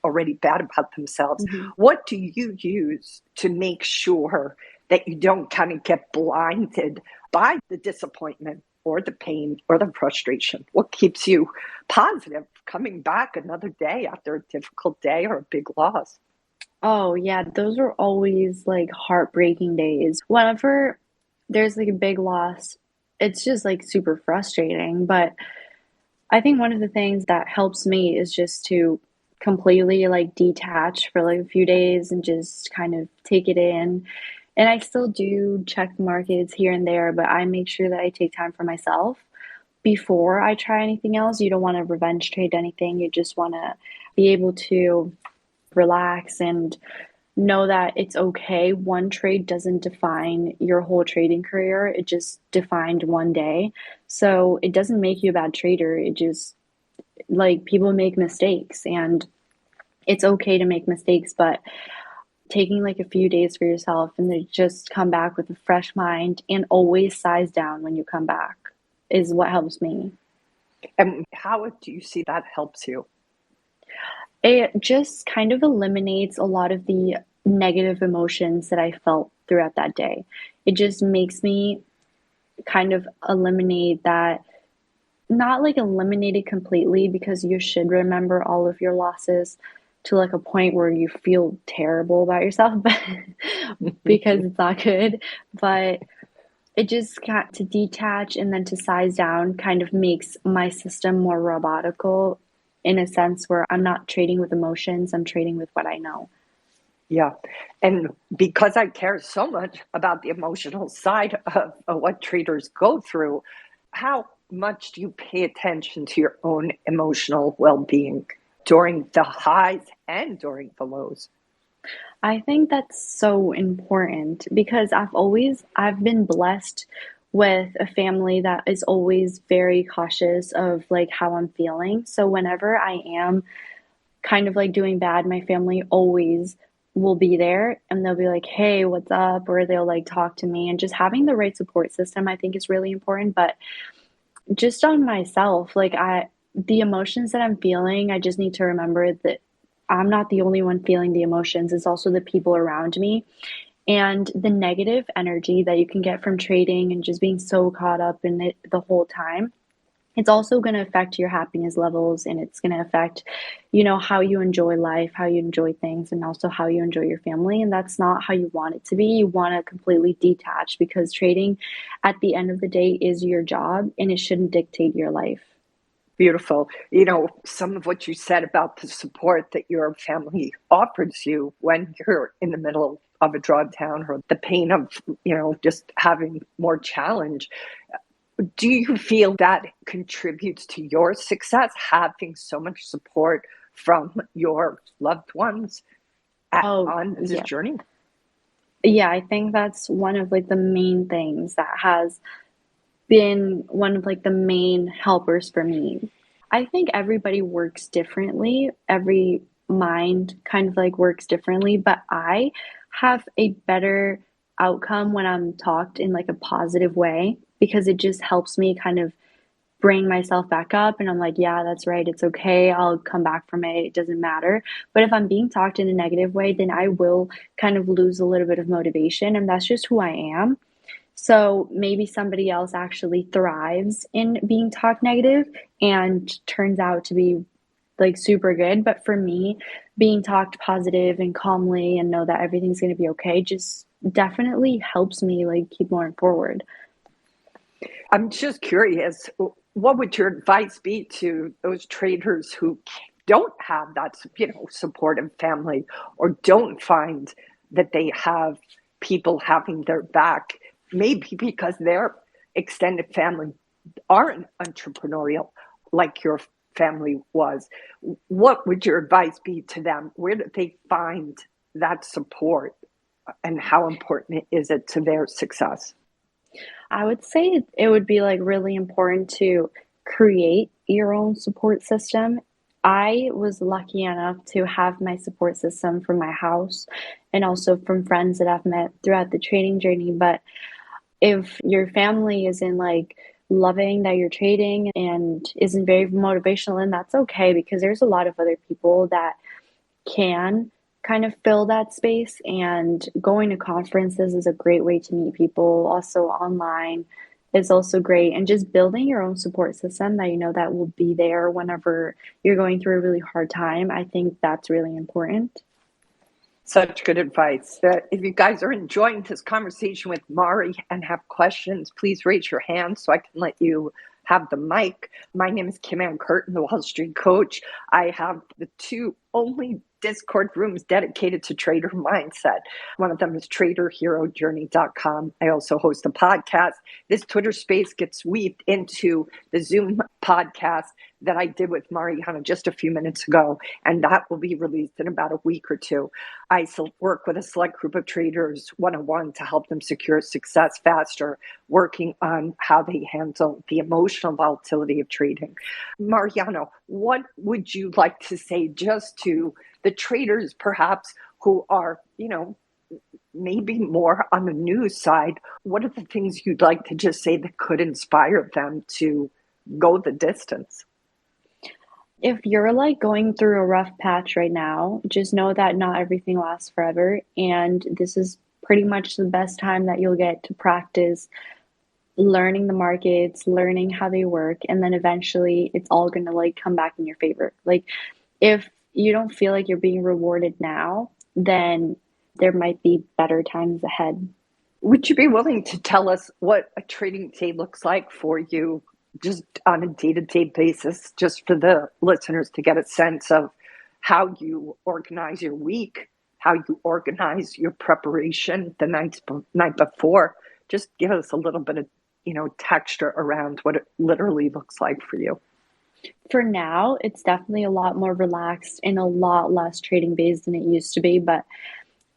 already bad about themselves. Mm-hmm. What do you use to make sure that you don't kind of get blinded by the disappointment or the pain or the frustration? What keeps you positive coming back another day after a difficult day or a big loss? Oh, yeah, those are always like heartbreaking days. Whenever there's like a big loss, it's just like super frustrating. But I think one of the things that helps me is just to completely like detach for like a few days and just kind of take it in. And I still do check the markets here and there, but I make sure that I take time for myself before I try anything else. You don't want to revenge trade anything. You just want to be able to relax and know that it's okay. One trade doesn't define your whole trading career. It just defined one day. So it doesn't make you a bad trader. It just, like, people make mistakes and it's okay to make mistakes, but taking like a few days for yourself and then just come back with a fresh mind and always size down when you come back is what helps me. And how do you see that helps you? It just kind of eliminates a lot of the negative emotions that I felt throughout that day. It just makes me kind of eliminate that, not like eliminate it completely because you should remember all of your losses to like a point where you feel terrible about yourself, but because it's not good. But it just got to detach and then to size down kind of makes my system more robotical in a sense where I'm not trading with emotions, I'm trading with what I know. Yeah. And because I care so much about the emotional side of what traders go through, how much do you pay attention to your own emotional well being during the highs and during the lows? I think that's so important because I've been blessed with a family that is always very cautious of like how I'm feeling. So whenever I am kind of like doing bad, my family always will be there and they'll be like, "Hey, what's up?" or they'll like talk to me, and just having the right support system I think is really important. But just on myself, like the emotions that I'm feeling, I just need to remember that I'm not the only one feeling the emotions. It's also the people around me. And the negative energy that you can get from trading and just being so caught up in it the whole time, it's also going to affect your happiness levels and it's going to affect, how you enjoy life, how you enjoy things, and also how you enjoy your family. And that's not how you want it to be. You want to completely detach because trading at the end of the day is your job and it shouldn't dictate your life. Beautiful. Some of what you said about the support that your family offers you when you're in the middle of a drawdown or the pain of, just having more challenge. Do you feel that contributes to your success, having so much support from your loved ones Oh, on this yeah. journey? Yeah, I think that's one of like the main things that has been one of like the main helpers for me. I think everybody works differently. Every mind kind of like works differently, but I have a better outcome when I'm talked in like a positive way because it just helps me kind of bring myself back up and I'm like, yeah, that's right. It's okay. I'll come back from it. It doesn't matter. But if I'm being talked in a negative way, then I will kind of lose a little bit of motivation and that's just who I am. So maybe somebody else actually thrives in being talked negative and turns out to be like super good. But for me, being talked positive and calmly and know that everything's going to be okay just definitely helps me like keep going forward. I'm just curious, what would your advice be to those traders who don't have that, supportive family or don't find that they have people having their back, maybe because their extended family aren't entrepreneurial like your family was? What would your advice be to them? Where do they find that support and how important is it to their success? I would say it would be like really important to create your own support system. I was lucky enough to have my support system from my house and also from friends that I've met throughout the trading journey. But if your family isn't like loving that you're trading and isn't very motivational, then that's okay because there's a lot of other people that can kind of fill that space. And going to conferences is a great way to meet people. Also, online is also great. And just building your own support system that you know that will be there whenever you're going through a really hard time. I think that's really important. Such good advice. If you guys are enjoying this conversation with Mari and have questions, please raise your hand so I can let you have the mic. My name is Kim Ann Curtin, the Wall Street Coach. I have the two only Discord rooms dedicated to trader mindset. One of them is traderherojourney.com. I also host a podcast. This Twitter space gets weaved into the Zoom podcast that I did with Mariana just a few minutes ago, and that will be released in about a week or two. I work with a select group of traders one-on-one to help them secure success faster, working on how they handle the emotional volatility of trading. Mariana, what would you like to say just to the traders perhaps who are, maybe more on the news side? What are the things you'd like to just say that could inspire them to go the distance? If you're like going through a rough patch right now, just know that not everything lasts forever. And this is pretty much the best time that you'll get to practice learning the markets, learning how they work. And then eventually it's all going to like come back in your favor. Like if you don't feel like you're being rewarded now, then there might be better times ahead. Would you be willing to tell us what a trading day looks like for you, just on a day-to-day basis, just for the listeners to get a sense of how you organize your week, how you organize your preparation the night before? Just give us a little bit of, texture around what it literally looks like for you. For now, it's definitely a lot more relaxed and a lot less trading based than it used to be. But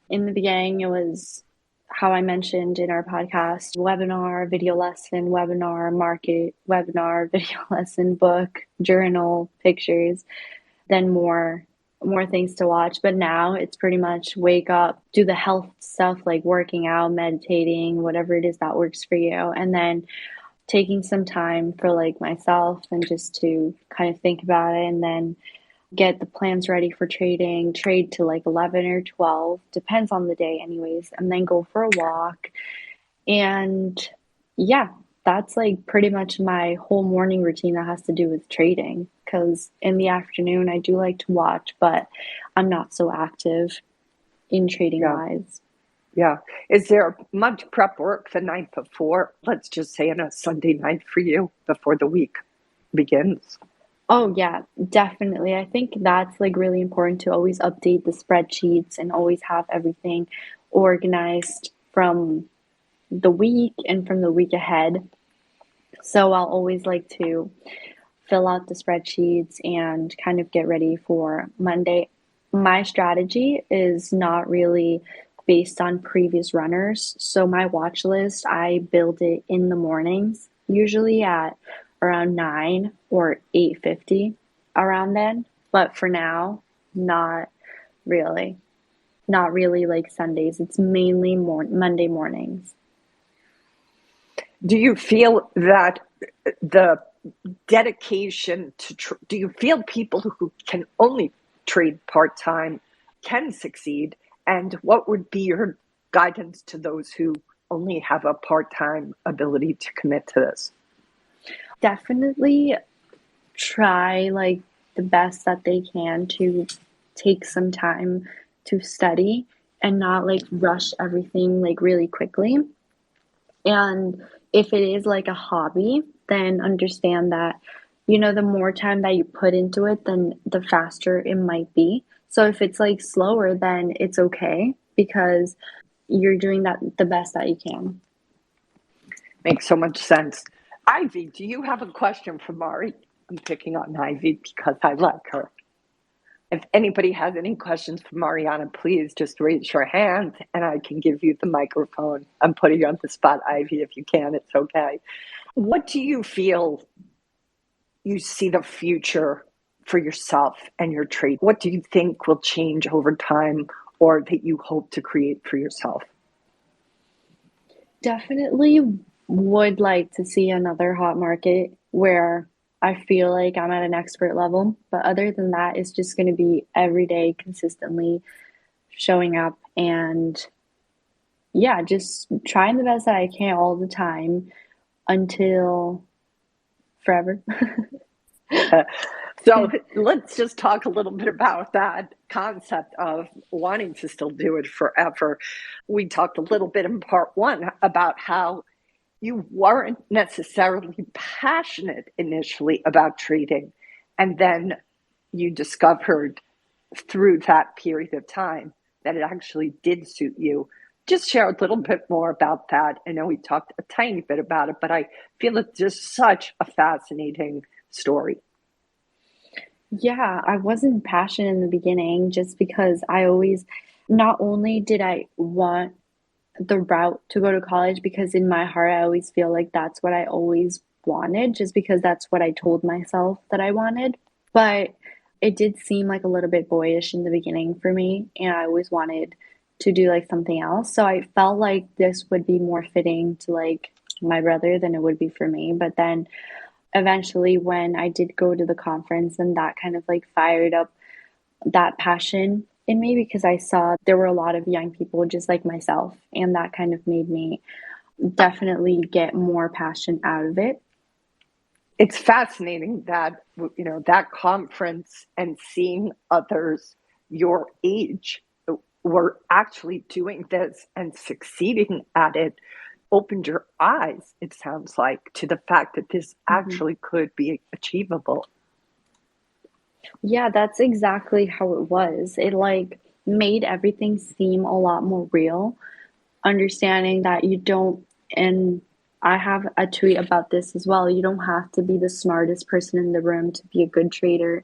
in the beginning, it was how I mentioned in our podcast, webinar, video lesson, webinar, market, webinar, video lesson, book, journal, pictures, then more things to watch. But now it's pretty much wake up, do the health stuff like working out, meditating, whatever it is that works for you. And then taking some time for like myself and just to kind of think about it, and then get the plans ready for trading, trade to like 11 or 12, depends on the day anyways, and then go for a walk. And yeah, that's like pretty much my whole morning routine that has to do with trading, because in the afternoon I do like to watch, but I'm not so active in trading wise. Yeah. Is there much prep work the night before? Let's just say on a Sunday night for you before the week begins. Oh yeah, definitely. I think that's like really important to always update the spreadsheets and always have everything organized from the week and from the week ahead. So I'll always like to fill out the spreadsheets and kind of get ready for Monday. My strategy is not really based on previous runners. So my watch list, I build it in the mornings, usually at around 9 or 8:50, around then. But for now, not really like Sundays. It's mainly Monday mornings. Do you feel that the dedication to do you feel people who can only trade part-time can succeed? And what would be your guidance to those who only have a part-time ability to commit to this? Definitely try like the best that they can to take some time to study and not like rush everything like really quickly. And if it is like a hobby, then understand that, the more time that you put into it, then the faster it might be. So if it's like slower, then it's okay because you're doing that the best that you can. Makes so much sense. Ivy, do you have a question for Mari? I'm picking on Ivy because I like her. If anybody has any questions for Mariana, please just raise your hand and I can give you the microphone. I'm putting you on the spot, Ivy. If you can, it's okay. What do you feel you see the future for yourself and your trade? What do you think will change over time or that you hope to create for yourself? Definitely would like to see another hot market where I feel like I'm at an expert level. But other than that, it's just going to be every day consistently showing up and just trying the best that I can all the time until forever. So let's just talk a little bit about that concept of wanting to still do it forever. We talked a little bit in part one about how you weren't necessarily passionate initially about trading, and then you discovered through that period of time that it actually did suit you. Just share a little bit more about that. I know we talked a tiny bit about it, but I feel it's just such a fascinating story. Yeah, I wasn't passionate in the beginning just because I always, not only did I want the route to go to college, because in my heart, I always feel like that's what I always wanted, just because that's what I told myself that I wanted. But it did seem like a little bit boyish in the beginning for me, and I always wanted to do like something else. So I felt like this would be more fitting to like my brother than it would be for me. But then eventually, when I did go to the conference, and that kind of like fired up that passion in me, because I saw there were a lot of young people just like myself, and that kind of made me definitely get more passion out of it. It's fascinating that, that conference and seeing others your age were actually doing this and succeeding at it opened your eyes, it sounds like, to the fact that this actually could be achievable. Yeah, that's exactly how it was. It like made everything seem a lot more real, understanding that you don't, and I have a tweet about this as well. You don't have to be the smartest person in the room to be a good trader,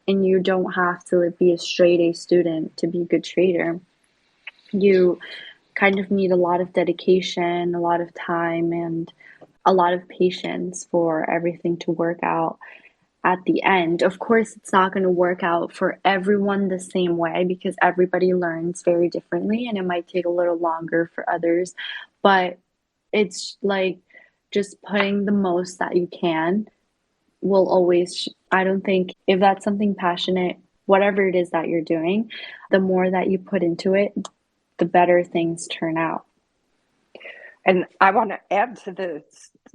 and you don't have to be a straight A student to be a good trader. You kind of need a lot of dedication, a lot of time, and a lot of patience for everything to work out at the end. Of course, it's not going to work out for everyone the same way, because everybody learns very differently and it might take a little longer for others. But it's like just putting the most that you can will always, I don't think, if that's something passionate, whatever it is that you're doing, the more that you put into it, the better things turn out. And I want to add to the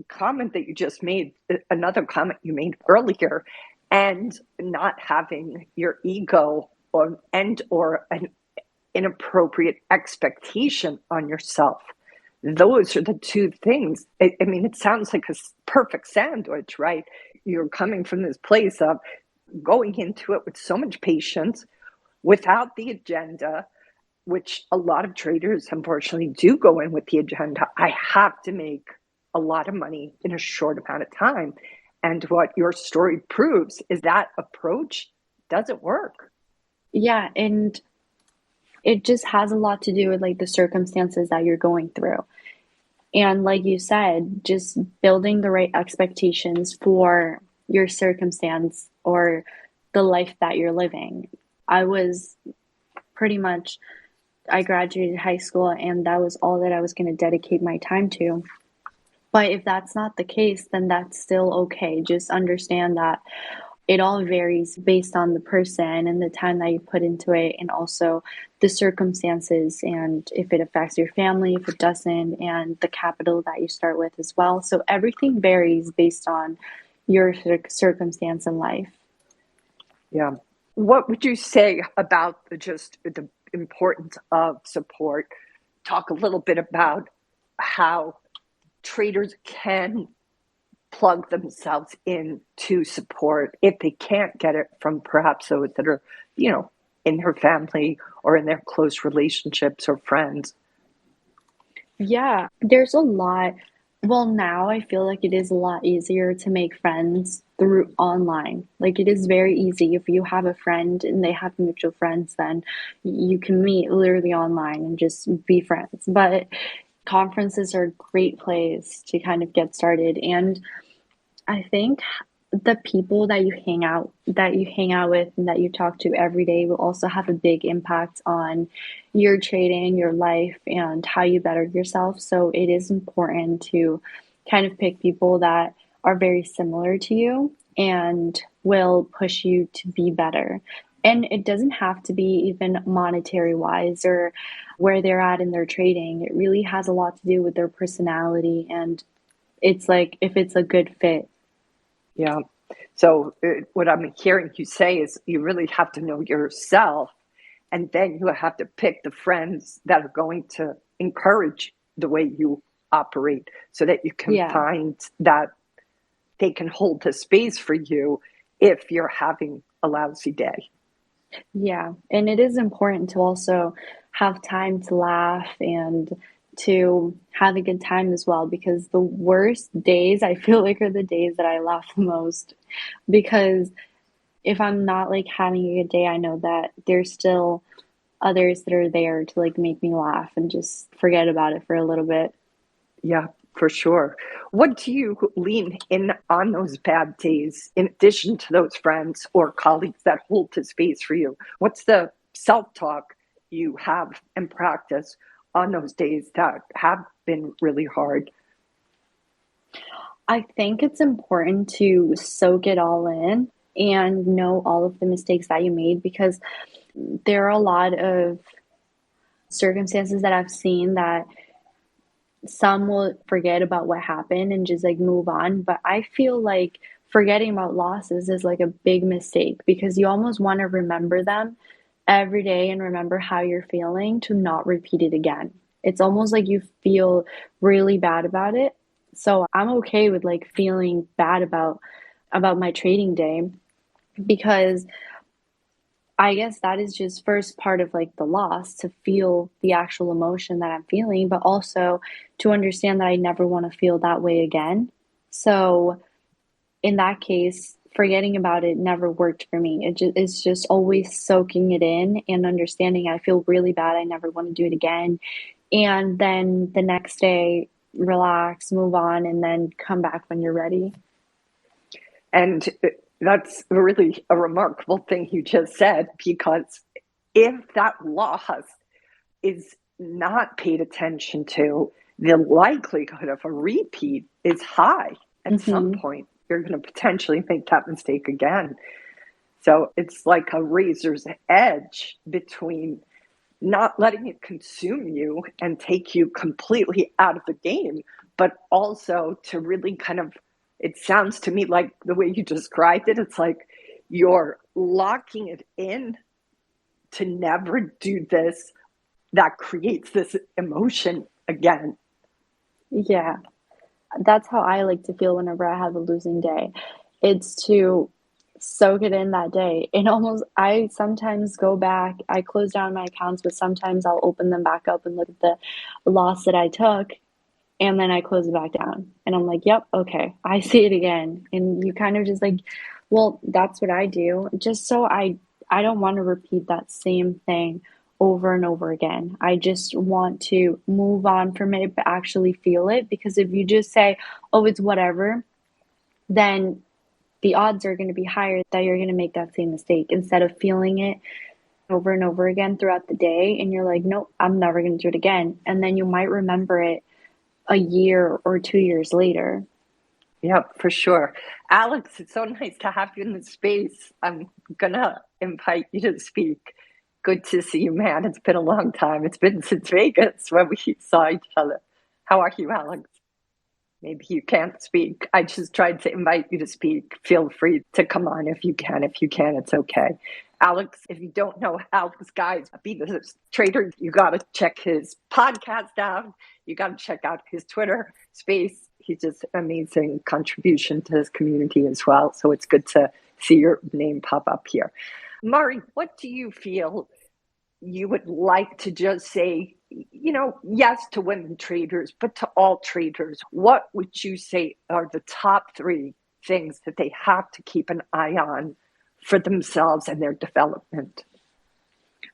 comment that you just made, another comment you made earlier, and not having your ego or an inappropriate expectation on yourself. Those are the two things. I mean, it sounds like a perfect sandwich, right? You're coming from this place of going into it with so much patience, without the agenda, which a lot of traders unfortunately do go in with the agenda. I have to make a lot of money in a short amount of time. And what your story proves is that approach doesn't work. Yeah, and it just has a lot to do with like the circumstances that you're going through. And like you said, just building the right expectations for your circumstance or the life that you're living. I was pretty much, I graduated high school and that was all that I was going to dedicate my time to. But if that's not the case, then that's still okay. Just understand that it all varies based on the person and the time that you put into it, and also the circumstances, and if it affects your family, if it doesn't, and the capital that you start with as well. So everything varies based on your circumstance in life. Yeah. What would you say about just the importance of support? Talk a little bit about how traders can plug themselves in to support if they can't get it from perhaps those that are, in their family or in their close relationships or friends. Yeah, there's a lot. Well, now I feel like it is a lot easier to make friends through online. Like it is very easy. If you have a friend and they have mutual friends, then you can meet literally online and just be friends. But conferences are a great place to kind of get started. And I think the people that you hang out with and that you talk to every day will also have a big impact on your trading, your life, and how you better yourself. So it is important to kind of pick people that are very similar to you and will push you to be better. And it doesn't have to be even monetary wise or where they're at in their trading. It really has a lot to do with their personality, and it's like if it's a good fit. Yeah. So what I'm hearing you say is you really have to know yourself, and then you have to pick the friends that are going to encourage the way you operate so that you can find that they can hold the space for you if you're having a lousy day. Yeah. And it is important to also have time to laugh and to have a good time as well, because the worst days I feel like are the days that I laugh the most. Because if I'm not like having a good day, I know that there's still others that are there to like make me laugh and just forget about it for a little bit. Yeah, for sure. What do you lean in on those bad days, in addition to those friends or colleagues that hold the space for you? What's the self-talk you have and practice on those days that have been really hard? I think it's important to soak it all in and know all of the mistakes that you made, because there are a lot of circumstances that I've seen that some will forget about what happened and just like move on. But I feel like forgetting about losses is like a big mistake, because you almost want to remember them every day and remember how you're feeling to not repeat it again. It's almost like you feel really bad about it. So I'm okay with like feeling bad about my trading day, because I guess that is just first part of like the loss, to feel the actual emotion that I'm feeling, but also to understand that I never want to feel that way again. So in that case, forgetting about it never worked for me. It's just always soaking it in and understanding I feel really bad. I never want to do it again. And then the next day, relax, move on, and then come back when you're ready. And that's really a remarkable thing you just said, because if that loss is not paid attention to, the likelihood of a repeat is high. At some point, you're going to potentially make that mistake again. So it's like a razor's edge between not letting it consume you and take you completely out of the game, but also to really kind of, it sounds to me like the way you described it, it's like you're locking it in to never do this. That creates this emotion again. Yeah, that's how I like to feel whenever I have a losing day. It's to soak it in that day. And almost, I sometimes go back, I close down my accounts, but sometimes I'll open them back up and look at the loss that I took. And then I close it back down. And I'm like, yep, okay, I see it again. And you kind of just like, well, that's what I do. Just so I don't want to repeat that same thing over and over again. I just want to move on from it, but actually feel it. Because if you just say, oh, it's whatever, then the odds are going to be higher that you're going to make that same mistake, instead of feeling it over and over again throughout the day. And you're like, nope, I'm never going to do it again. And then you might remember it a year or 2 years later. Yeah, for sure. Alex, it's so nice to have you in the space. I'm going to invite you to speak. Good to see you, man. It's been a long time. It's been since Vegas when we saw each other. How are you, Alex? Maybe you can't speak. I just tried to invite you to speak. Feel free to come on if you can. If you can, it's okay. Alex, if you don't know Alex, guys, Be the Trader, you got to check his podcast out. You got to check out his Twitter space. He's just an amazing contribution to his community as well. So it's good to see your name pop up here. Mari, what do you feel you would like to just say, yes to women traders, but to all traders? What would you say are the top 3 things that they have to keep an eye on for themselves and their development?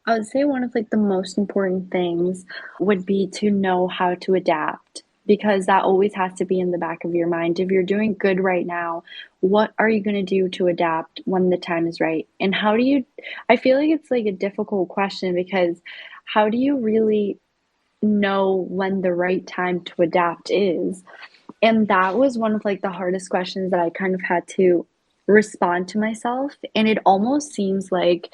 I would say one of like the most important things would be to know how to adapt, because that always has to be in the back of your mind. If you're doing good right now, what are you going to do to adapt when the time is right? And I feel like it's like a difficult question, because how do you really know when the right time to adapt is? And that was one of like the hardest questions that I kind of had to respond to myself. And it almost seems like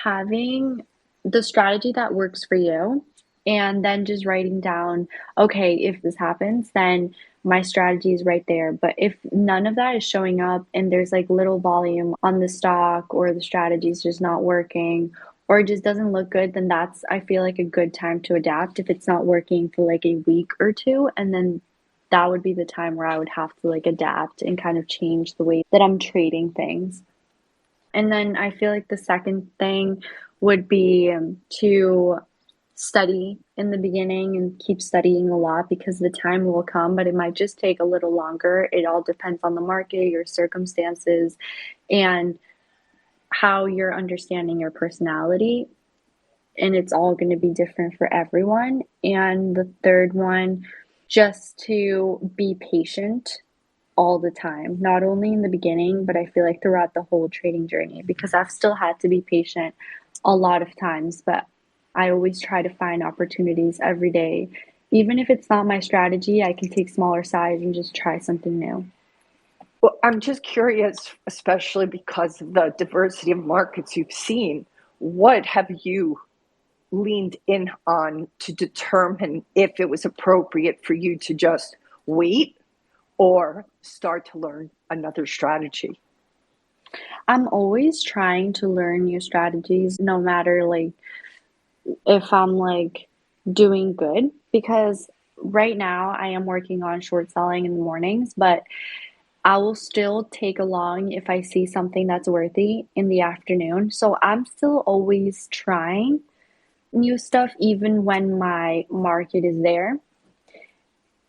having the strategy that works for you and then just writing down, okay, if this happens, then my strategy is right there. But if none of that is showing up and there's like little volume on the stock or the strategy is just not working or it just doesn't look good, then that's, I feel like, a good time to adapt if it's not working for like a week or two. And then that would be the time where I would have to like adapt and kind of change the way that I'm trading things. And then I feel like the second thing would be to study in the beginning and keep studying a lot because the time will come, but it might just take a little longer. It all depends on the market, your circumstances, and how you're understanding your personality. And it's all going to be different for everyone. And the third one, just to be patient all the time, not only in the beginning, but I feel like throughout the whole trading journey, because I've still had to be patient a lot of times, but I always try to find opportunities every day. Even if it's not my strategy, I can take smaller size and just try something new. Well, I'm just curious, especially because of the diversity of markets you've seen, what have you leaned in on to determine if it was appropriate for you to just wait or start to learn another strategy? I'm always trying to learn new strategies, no matter like if I'm like doing good, because right now I am working on short selling in the mornings, but I will still take along if I see something that's worthy in the afternoon. So I'm still always trying new stuff, even when my market is there,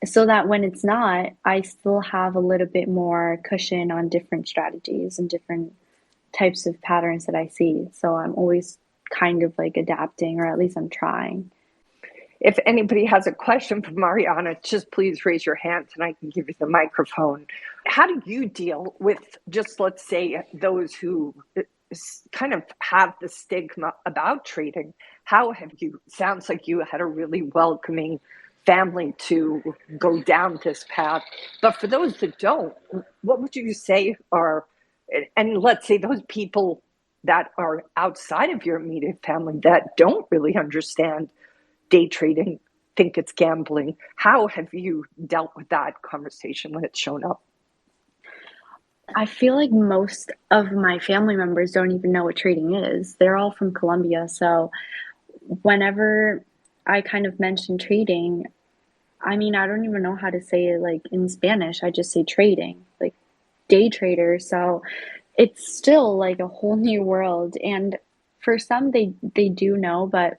so that when it's not, I still have a little bit more cushion on different strategies and different types of patterns that I see. So I'm always kind of like adapting, or at least I'm trying. If anybody has a question for Mariana, just please raise your hand and I can give you the microphone. How do you deal with just, let's say, those who kind of have the stigma about trading? How have you, sounds like you had a really welcoming family to go down this path. But for those that don't, what would you say are, and let's say those people that are outside of your immediate family that don't really understand day trading, think it's gambling. How have you dealt with that conversation when it's shown up? I feel like most of my family members don't even know what trading is. They're all from Colombia. So whenever I kind of mention trading, I mean, I don't even know how to say it like in Spanish. I just say trading, like day trader. So it's still like a whole new world. And for some, they do know, but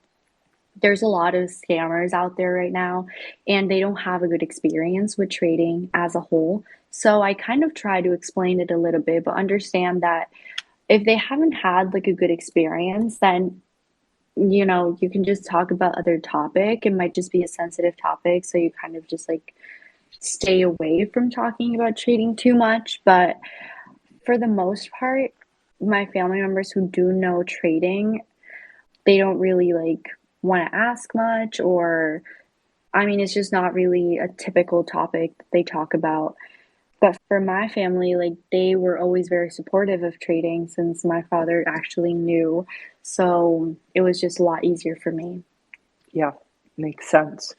there's a lot of scammers out there right now, and they don't have a good experience with trading as a whole. So I kind of try to explain it a little bit, but understand that if they haven't had like a good experience, then you can just talk about other topic. It might just be a sensitive topic, so you kind of just like stay away from talking about trading too much. But for the most part, my family members who do know trading, they don't really like want to ask much, or I mean, it's just not really a typical topic that they talk about. But for my family, like they were always very supportive of trading since my father actually knew. So it was just a lot easier for me. Yeah, makes sense.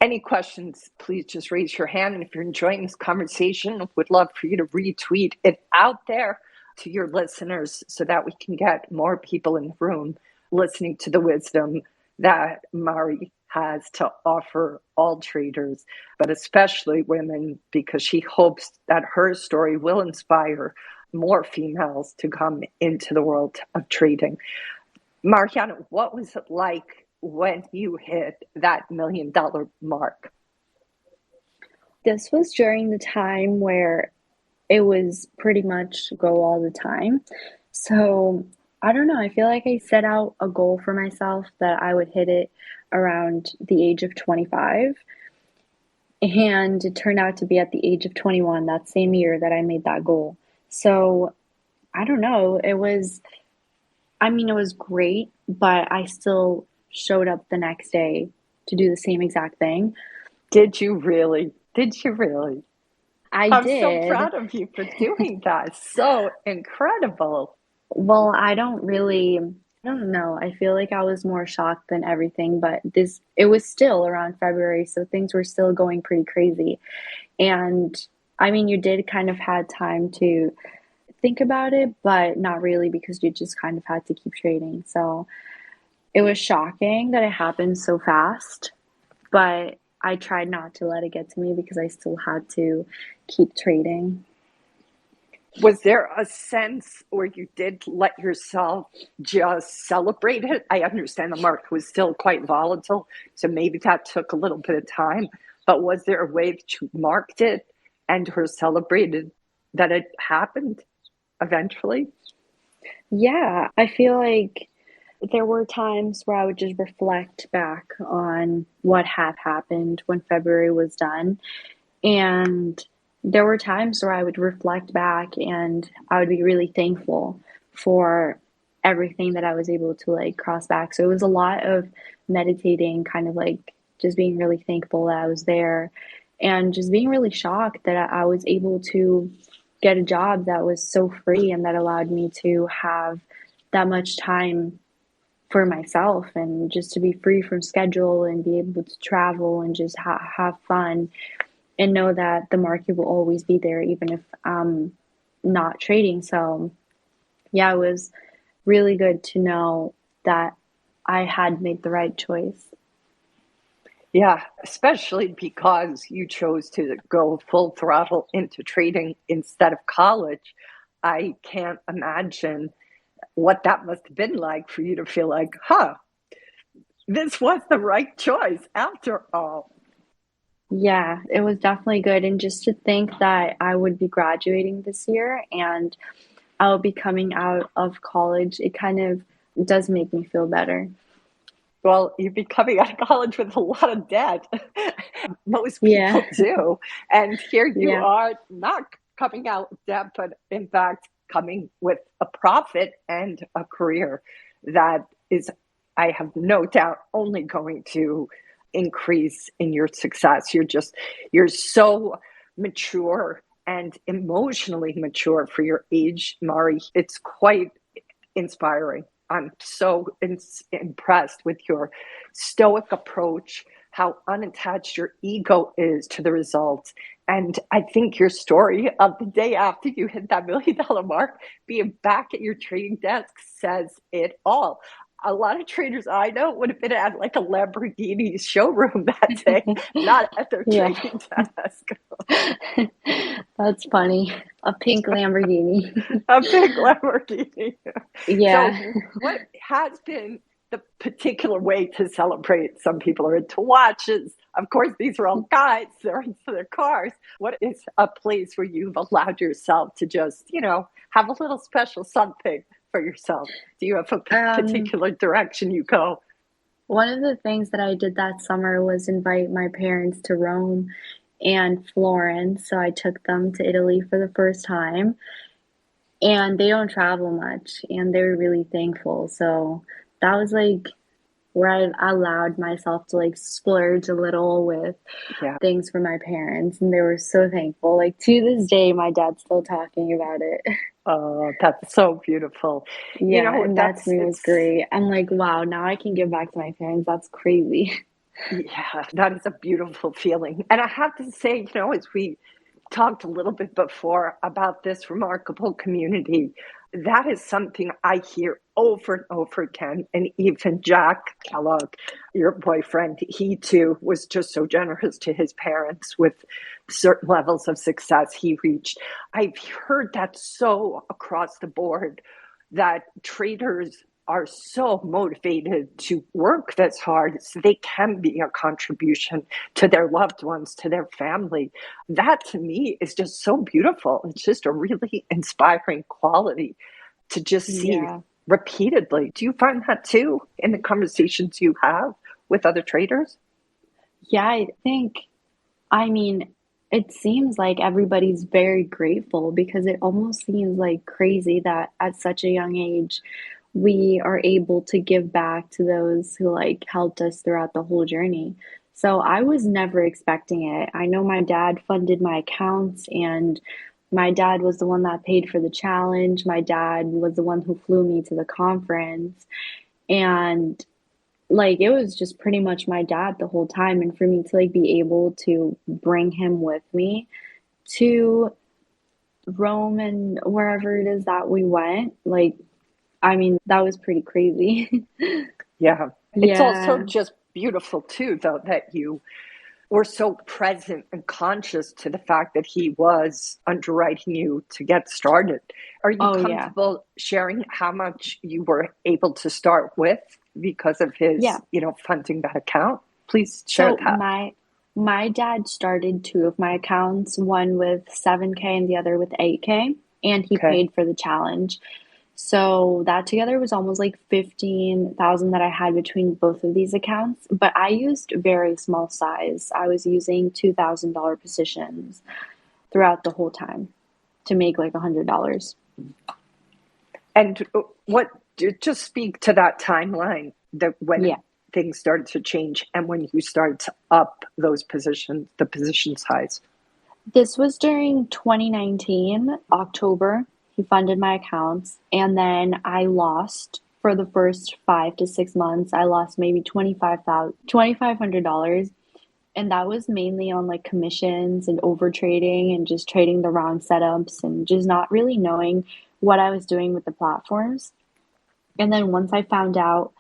Any questions, please just raise your hand. And if you're enjoying this conversation, would love for you to retweet it out there to your listeners so that we can get more people in the room listening to the wisdom that Mari has to offer all traders, but especially women, because she hopes that her story will inspire more females to come into the world of trading. Mariana, what was it like when you hit that $1 million mark? This was during the time where it was pretty much go all the time. So I don't know. I feel like I set out a goal for myself that I would hit it around the age of 25. And it turned out to be at the age of 21, that same year that I made that goal. So I don't know. I mean, it was great, but I still showed up the next day to do the same exact thing. Did you really? Did you really? I I'm so did. proud of you for doing that. So incredible. Well, I don't really I don't know. I feel like I was more shocked than everything, but it was still around February, so things were still going pretty crazy. And I mean, you did kind of had time to think about it, but not really because you just kind of had to keep trading. So it was shocking that it happened so fast, but I tried not to let it get to me because I still had to keep trading. Was there a sense where you did let yourself just celebrate it? I understand the market was still quite volatile, so maybe that took a little bit of time. But was there a way that you marked it and or celebrated that it happened eventually? Yeah, I feel like there were times where I would just reflect back on what had happened when February was done. And there were times where I would reflect back and I would be really thankful for everything that I was able to like cross back. So it was a lot of meditating, kind of like just being really thankful that I was there and just being really shocked that I was able to get a job that was so free and that allowed me to have that much time for myself and just to be free from schedule and be able to travel and just have fun and know that the market will always be there even if I'm not trading. So yeah, it was really good to know that I had made the right choice. Yeah, especially because you chose to go full throttle into trading instead of college. I can't imagine what that must have been like for you to feel like, huh, this was the right choice after all. Yeah, it was definitely good. And just to think that I would be graduating this year and I'll be coming out of college, it kind of does make me feel better. Well, you'd be coming out of college with a lot of debt. Most Yeah, people do. And here you yeah. are not coming out with debt, but in fact, coming with a profit and a career that is, I have no doubt, only going to increase in your success. You're so mature and emotionally mature for your age, Mari. It's quite inspiring. I'm so impressed with your stoic approach, how unattached your ego is to the results. And I think your story of the day after you hit that $1 million mark, being back at your trading desk says it all. A lot of traders I know would have been at like a Lamborghini showroom that day, not at their Yeah. trading desk. That's funny. A pink Lamborghini. A big Lamborghini. Yeah. So, what has been the particular way to celebrate? Some people are into watches. Of course, these are all guys, they're into their cars. What is a place where you've allowed yourself to just, have a little special something for yourself? Do you have a Um, particular direction you go? One of the things that I did that summer was invite my parents to Rome and Florence. So I took them to Italy for the first time. And they don't travel much, and they were really thankful. So that was like where I allowed myself to like splurge a little with Yeah. things for my parents, and they were so thankful. Like to this day, my dad's still talking about it. Oh, that's so beautiful. Yeah, and that to That's me was it's great. I'm like, wow, now I can give back to my parents. That's crazy. Yeah, that is a beautiful feeling. And I have to say, as we talked a little bit before about this remarkable community, that is something I hear over and over again. And even Jack Kellogg, your boyfriend, he too was just so generous to his parents with certain levels of success he reached. I've heard that so across the board that traders are so motivated to work this hard so they can be a contribution to their loved ones, to their family. That to me is just so beautiful. It's just a really inspiring quality to just see Yeah. repeatedly. Do you find that too in the conversations you have with other traders? Yeah, I think, I mean, it seems like everybody's very grateful because it almost seems like crazy that at such a young age, we are able to give back to those who like helped us throughout the whole journey. So I was never expecting it. I know my dad funded my accounts and My dad was the one that paid for the challenge. My dad was the one who flew me to the conference. And like it was just pretty much my dad the whole time. And for me to like be able to bring him with me to Rome and wherever it is that we went, like, I mean, that was pretty crazy. Yeah. It's also Yeah. just beautiful too, though, that you were so present and conscious to the fact that he was underwriting you to get started. Are you Oh, yeah. comfortable sharing how much you were able to start with because of his, Yeah. funding that account? Please share So that. my dad started two of my accounts, one with 7K and the other with 8K, and he Okay. paid for the challenge. So that together was almost like 15,000 that I had between both of these accounts, but I used very small size. I was using $2,000 positions throughout the whole time to make like $100. And just speak to that timeline that when Yeah. things started to change and when you started to up those positions, the position size. This was during 2019, October. He funded my accounts, and then I lost for the first 5 to 6 months. I lost maybe $2,500, and that was mainly on like commissions and over trading and just trading the wrong setups and just not really knowing what I was doing with the platforms. And then once I found out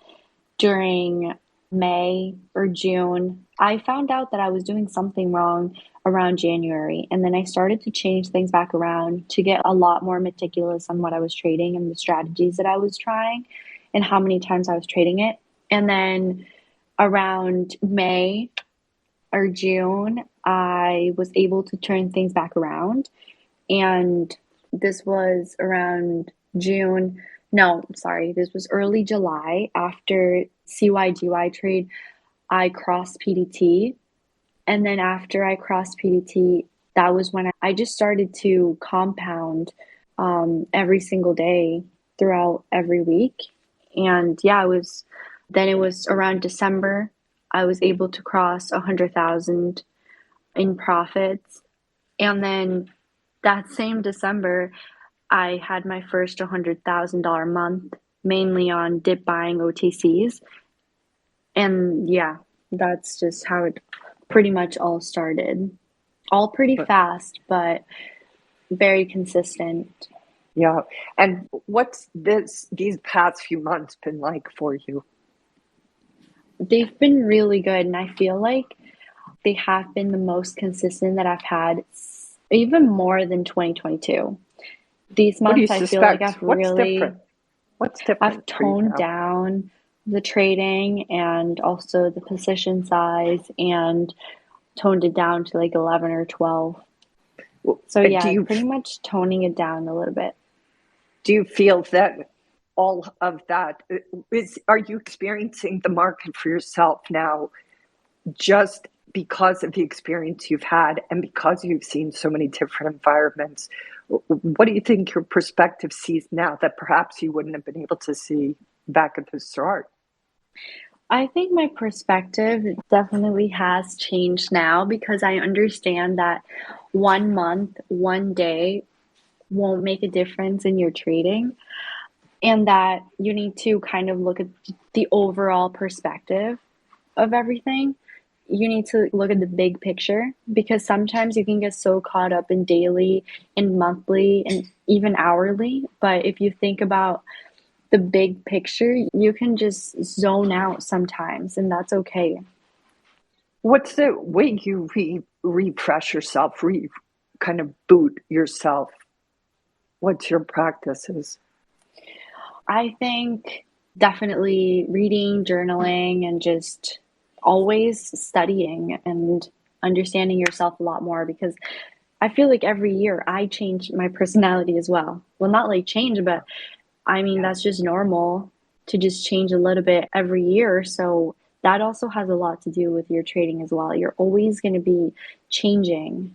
during May or June, I found out that I was doing something wrong around January. And then I started to change things back around to get a lot more meticulous on what I was trading and the strategies that I was trying and how many times I was trading it. And then around May or June, I was able to turn things back around. And this was around June. No, sorry, this was early July after CYGY trade. I crossed PDT. And then after I crossed PDT, that was when I just started to compound every single day throughout every week. And yeah, it was around December, I was able to cross 100,000 in profits. And then that same December, I had my first $100,000 month, mainly on dip buying OTCs. And yeah, that's just how it pretty much all started. All pretty fast, but very consistent. Yeah. And what's these past few months been like for you? They've been really good, and I feel like they have been the most consistent that I've had, even more than 2022. These What do you months, I feel like suspect? What's different? What's I've different for you toned now? down the trading and also the position size and toned it down to like 11 or 12. So Do yeah, you pretty much toning it down a little bit. feel that all of that are you experiencing the market for yourself now just because of the experience you've had and because you've seen so many different environments? What do you think your perspective sees now that perhaps you wouldn't have been able to see back at the start? I think my perspective definitely has changed now because I understand that 1 month, 1 day won't make a difference in your trading, and that you need to kind of look at the overall perspective of everything. You need to look at the big picture because sometimes you can get so caught up in daily and monthly and even hourly. But if you think about the big picture, you can just zone out sometimes, and that's okay. What's the way you refresh yourself, kind of boot yourself? What's your practices? I think definitely reading, journaling, and just always studying and understanding yourself a lot more because I feel like every year I change my personality as well. Well, not like change, but I mean, that's just normal to just change a little bit every year. So that also has a lot to do with your trading as well. You're always going to be changing.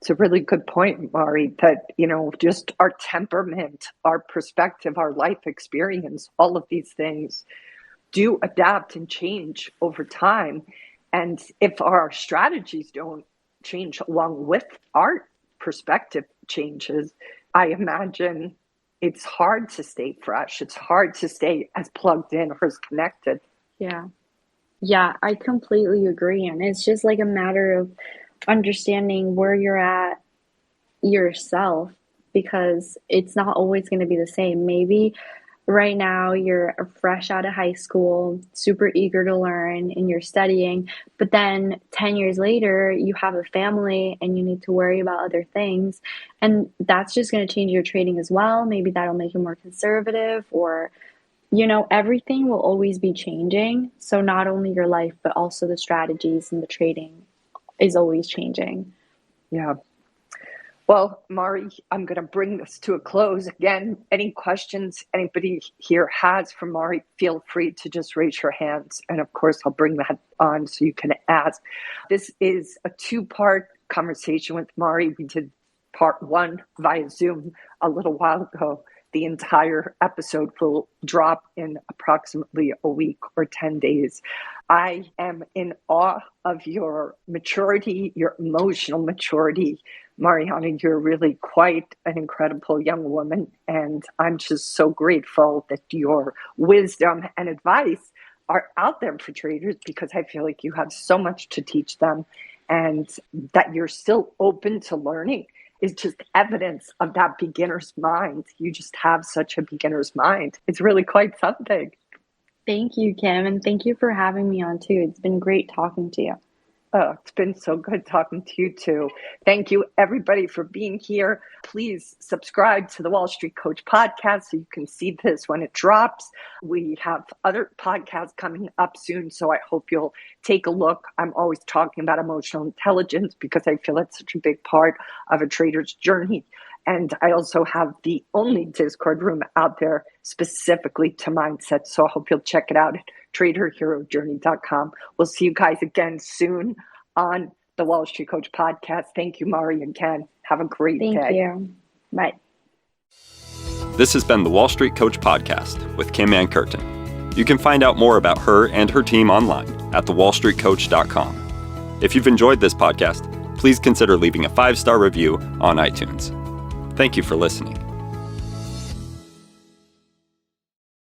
It's a really good point, Mari, that, just our temperament, our perspective, our life experience, all of these things do adapt and change over time. And if our strategies don't change along with our perspective, changes, I imagine it's hard to stay fresh. It's hard to stay as plugged in or as connected. Yeah. Yeah, I completely agree. And it's just like a matter of understanding where you're at yourself, because it's not always going to be the same. Maybe right now you're fresh out of high school, super eager to learn, and you're studying, but then 10 years later, you have a family and you need to worry about other things. And that's just going to change your trading as well. Maybe that'll make you more conservative, or everything will always be changing. So not only your life, but also the strategies and the trading is always changing. Yeah. Well, Mari, I'm going to bring this to a close. Again, any questions anybody here has for Mari, feel free to just raise your hands. And of course, I'll bring that on so you can ask. This is a 2-part conversation with Mari. We did part 1 via Zoom a little while ago. The entire episode will drop in approximately a week or 10 days. I am in awe of your maturity, your emotional maturity. Mariana, you're really quite an incredible young woman, and I'm just so grateful that your wisdom and advice are out there for traders, because I feel like you have so much to teach them, and that you're still open to learning is just evidence of that beginner's mind. You just have such a beginner's mind. It's really quite something. Thank you, Kim, and thank you for having me on too. It's been great talking to you. Oh, it's been so good talking to you too. Thank you, everybody, for being here. Please subscribe to the Wall Street Coach podcast so you can see this when it drops. We have other podcasts coming up soon, so I hope you'll take a look. I'm always talking about emotional intelligence because I feel it's such a big part of a trader's journey. And I also have the only Discord room out there specifically to mindset. So I hope you'll check it out at traderherojourney.com. We'll see you guys again soon on the Wall Street Coach podcast. Thank you, Mari and Ken. Have a great day. Thank you. Bye. This has been the Wall Street Coach podcast with Kim Ann Curtin. You can find out more about her and her team online at thewallstreetcoach.com. If you've enjoyed this podcast, please consider leaving a 5-star review on iTunes. Thank you for listening.